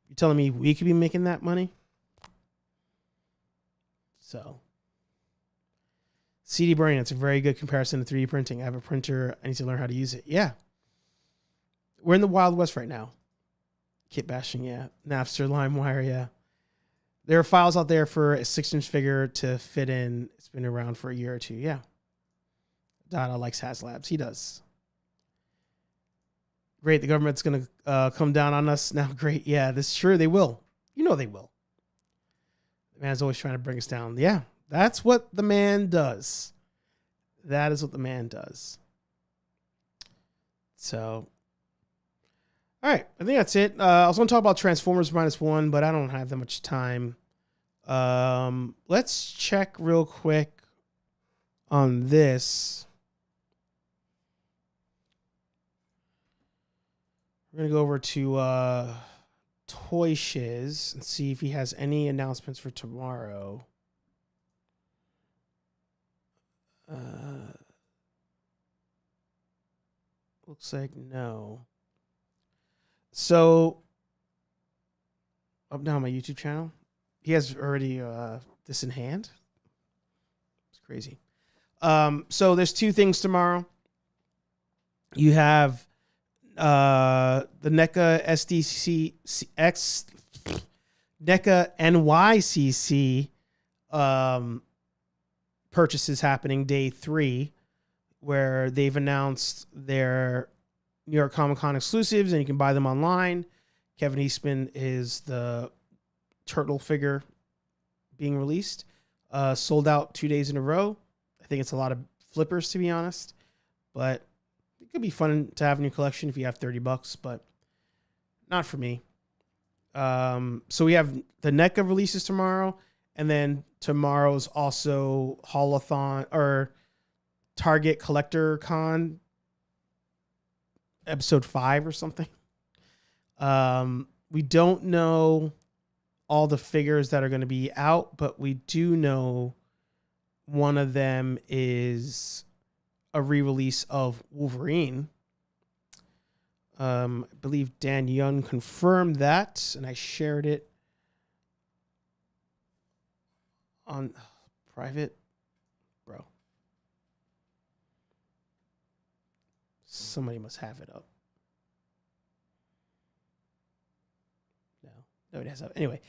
You're telling me we could be making that money? So, CD burning, it's a very good comparison to 3D printing. I have a printer. I need to learn how to use it. Yeah. We're in the Wild West right now. Kit bashing, yeah. Napster, LimeWire, yeah. There are files out there for a 6-inch figure to fit in. It's been around for a year or two, yeah. Dada likes HasLabs. He does. Great, the government's going to come down on us now. Great, yeah, this sure they will. They will. The man's always trying to bring us down. Yeah, that's what the man does. That is what the man does. So, all right, I think that's it. I was going to talk about Transformers -1, but I don't have that much time. Let's check real quick on this. We're going to go over to Toy Shiz and see if he has any announcements for tomorrow. Looks like no. So, up now on my YouTube channel, he has already this in hand. It's crazy. So there's two things tomorrow. You have the NECA SDCX NECA NYCC purchases happening day 3, where they've announced their New York Comic Con exclusives, and you can buy them online. Kevin Eastman is the turtle figure being released. Sold out 2 days in a row. I think it's a lot of flippers, to be honest, but it could be fun to have in your collection if you have $30, but not for me. So we have the NECA releases tomorrow, and then tomorrow's also Haulathon or Target Collector Con episode 5 or something. We don't know all the figures that are going to be out, but we do know one of them is a re-release of Wolverine. I believe Dan Young confirmed that, and I shared it on private. Bro. Somebody must have it up. No, it has up. Anyway,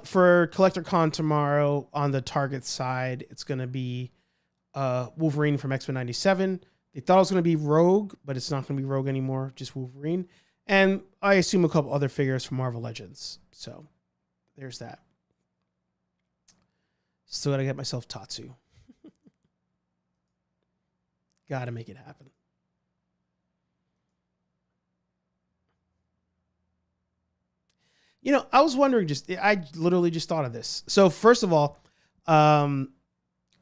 for Collector Con tomorrow on the Target side, it's going to be Wolverine from X-Men 97. They thought it was going to be Rogue, but it's not going to be Rogue anymore, just Wolverine. And I assume a couple other figures from Marvel Legends. So there's that. Still got to get myself Tatsu. Got to make it happen. You know, I was wondering, I literally just thought of this. So first of all, the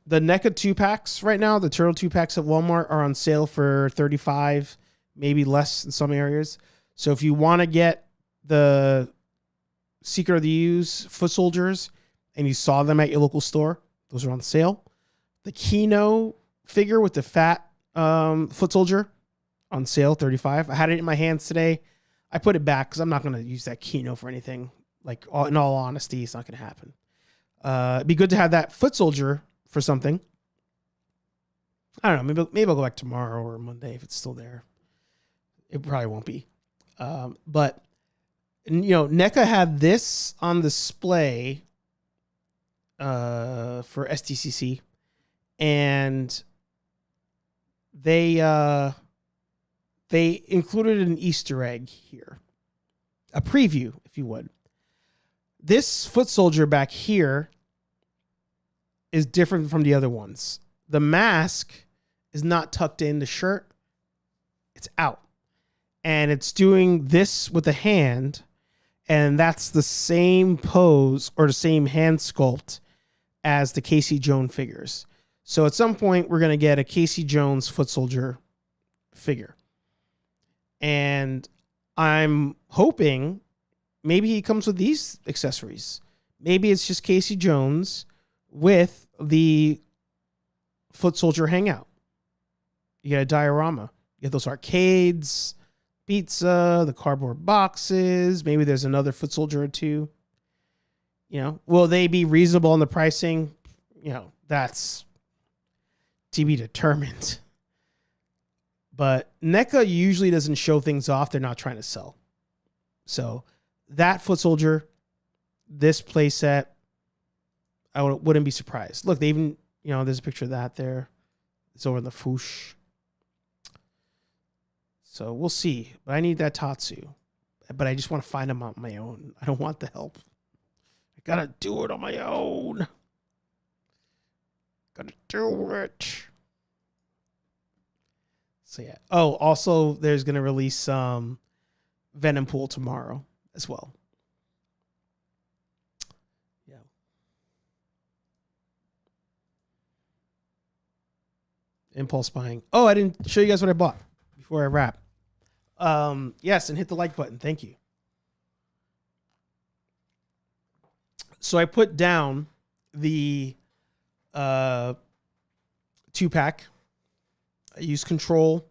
NECA 2-packs right now, the Turtle 2-packs at Walmart are on sale for $35, maybe less in some areas. So if you want to get the Secret of the Ooze foot soldiers and you saw them at your local store, those are on sale. The Kino figure with the fat foot soldier on sale, $35. I had it in my hands today. I put it back because I'm not going to use that Kino for anything. Like, in all honesty, it's not going to happen. It'd be good to have that foot soldier for something. I don't know. Maybe I'll go back tomorrow or Monday if it's still there. It probably won't be. But, you know, NECA had this on display for SDCC. And they included an Easter egg here. A preview, if you would. This foot soldier back here is different from the other ones. The mask is not tucked in the shirt. It's out. And it's doing this with the hand. And that's the same pose or the same hand sculpt as the Casey Jones figures. So at some point, we're going to get a Casey Jones foot soldier figure. And I'm hoping maybe he comes with these accessories. Maybe it's just Casey Jones with the foot soldier hangout. You get a diorama. You get those arcades, pizza, the cardboard boxes. Maybe there's another foot soldier or two. You know, will they be reasonable in the pricing? You know, that's to be determined. But NECA usually doesn't show things off they're not trying to sell. So that foot soldier, this play set, I wouldn't be surprised. Look, they even, you know, there's a picture of that there. It's over in the foosh. So we'll see. But I need that Tatsu. But I just want to find them on my own. I don't want the help. I gotta do it on my own. Gotta do it. So yeah. Oh, also there's gonna release some Venom Pool tomorrow as well. Yeah. Impulse buying. Oh, I didn't show you guys what I bought before I wrap. Yes, and hit the like button. Thank you. So I put down the 2-pack. I used Control.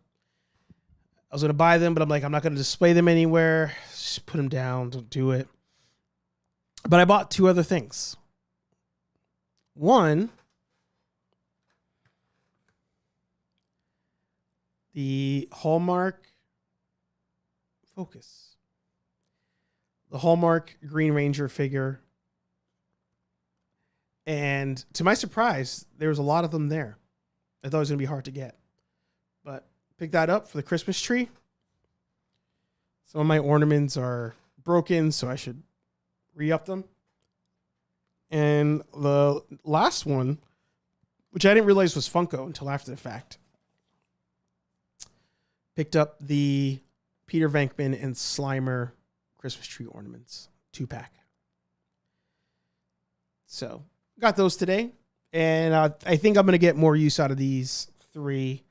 I was going to buy them, but I'm like, I'm not going to display them anywhere. Just put them down. Don't do it. But I bought 2 other things. One, the Hallmark Focus. The Hallmark Green Ranger figure. And to my surprise, there was a lot of them there. I thought it was going to be hard to get. But picked that up for the Christmas tree. Some of my ornaments are broken, so I should re-up them. And the last one, which I didn't realize was Funko until after the fact, picked up the Peter Venkman and Slimer Christmas tree ornaments 2-pack. So got those today, and I think I'm going to get more use out of these 3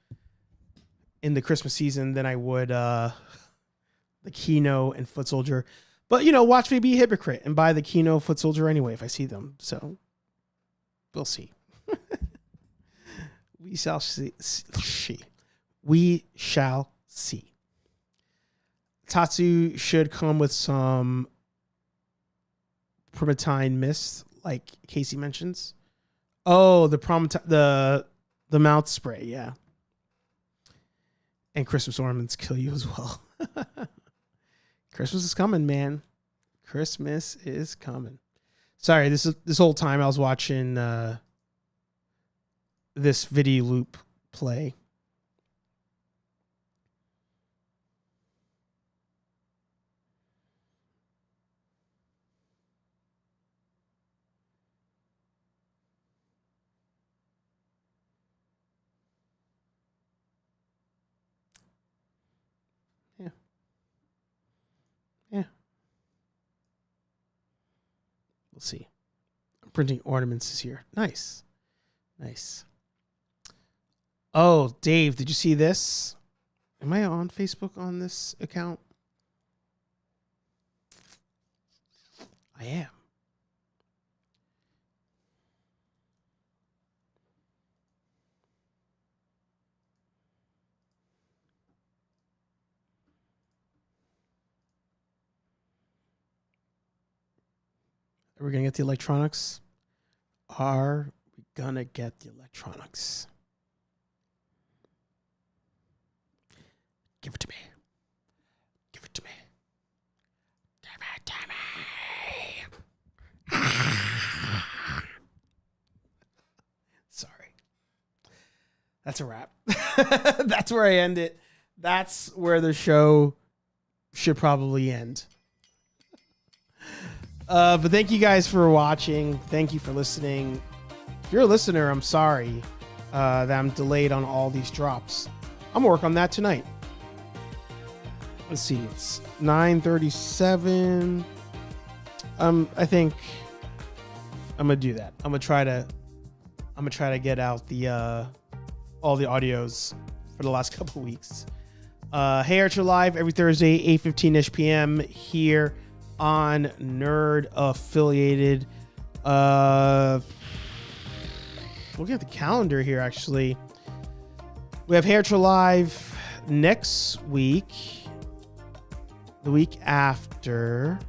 in the Christmas season than I would the Kino and Foot Soldier. But, watch me be a hypocrite and buy the Kino Foot Soldier anyway if I see them. So we'll see. We shall see. We shall see. Tatsu should come with some Primatine mist, like Casey mentions. Oh, the mouth spray, yeah. And Christmas ornaments kill you as well. Christmas is coming, man. Christmas is coming. Sorry, this whole time I was watching this video loop play. Yeah. We'll see. I'm printing ornaments this year. Nice. Oh, Dave, did you see this? Am I on Facebook on this account? I am. Are we going to get the electronics? Are we going to get the electronics? Give it to me. Give it to me. Give it to me. Sorry. That's a wrap. That's where I end it. That's where the show should probably end. But thank you guys for watching. Thank you for listening. If you're a listener, I'm sorry that I'm delayed on all these drops. I'm gonna work on that tonight. Let's see. It's 9:37. I think I'm gonna do that. I'm gonna try to get out the all the audios for the last couple of weeks. Hey Archer Live every Thursday, 8:15ish p.m. here on Nerd Affiliated. Looking at the calendar here, actually, we have Hey Archer Live next week, the week after,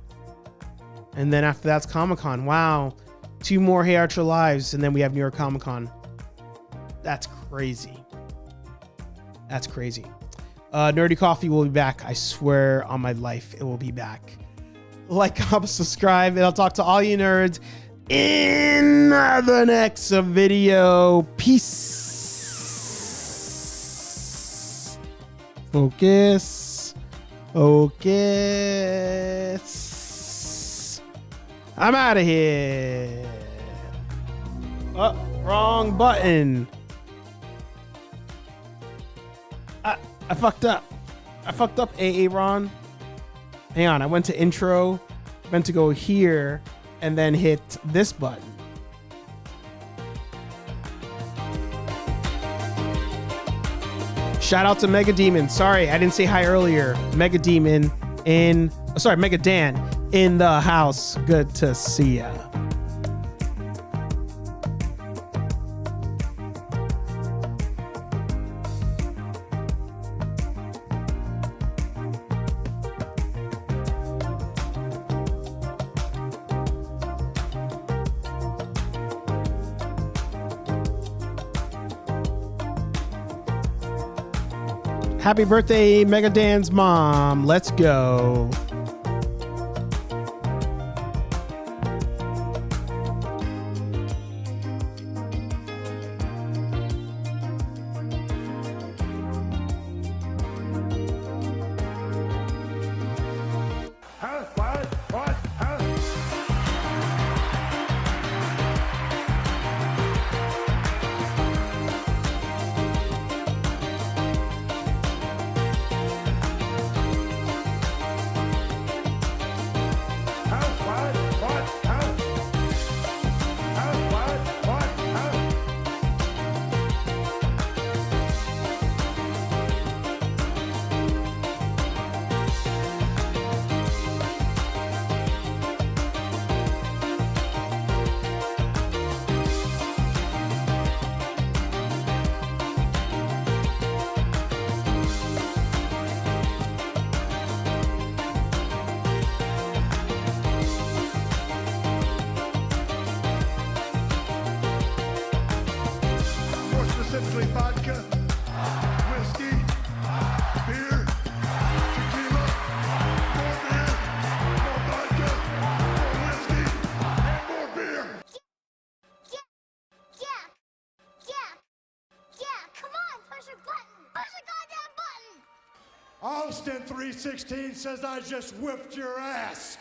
and then after that's Comic-Con. Wow, 2 more Hey Archer Lives, and then we have New York Comic-Con. That's crazy. That's crazy. Nerdy Coffee will be back. I swear on my life, it will be back. Like, comment, subscribe, and I'll talk to all you nerds in the next video. Peace. Focus. I'm out of here. Oh, wrong button. I fucked up. I fucked up, AA Ron. Hang on, I went to intro, meant to go here, and then hit this button. Shout out to Mega Demon. Sorry, I didn't say hi earlier. Mega Demon Mega Dan in the house. Good to see ya. Happy birthday, Mega Dan's mom. Let's go. Huh? What? Huh? More specifically, vodka, whiskey, beer, tequila, more beer, more vodka, more whiskey, and more beer. Yeah, come on, push a button. Push a goddamn button. Austin 316 says I just whipped your ass.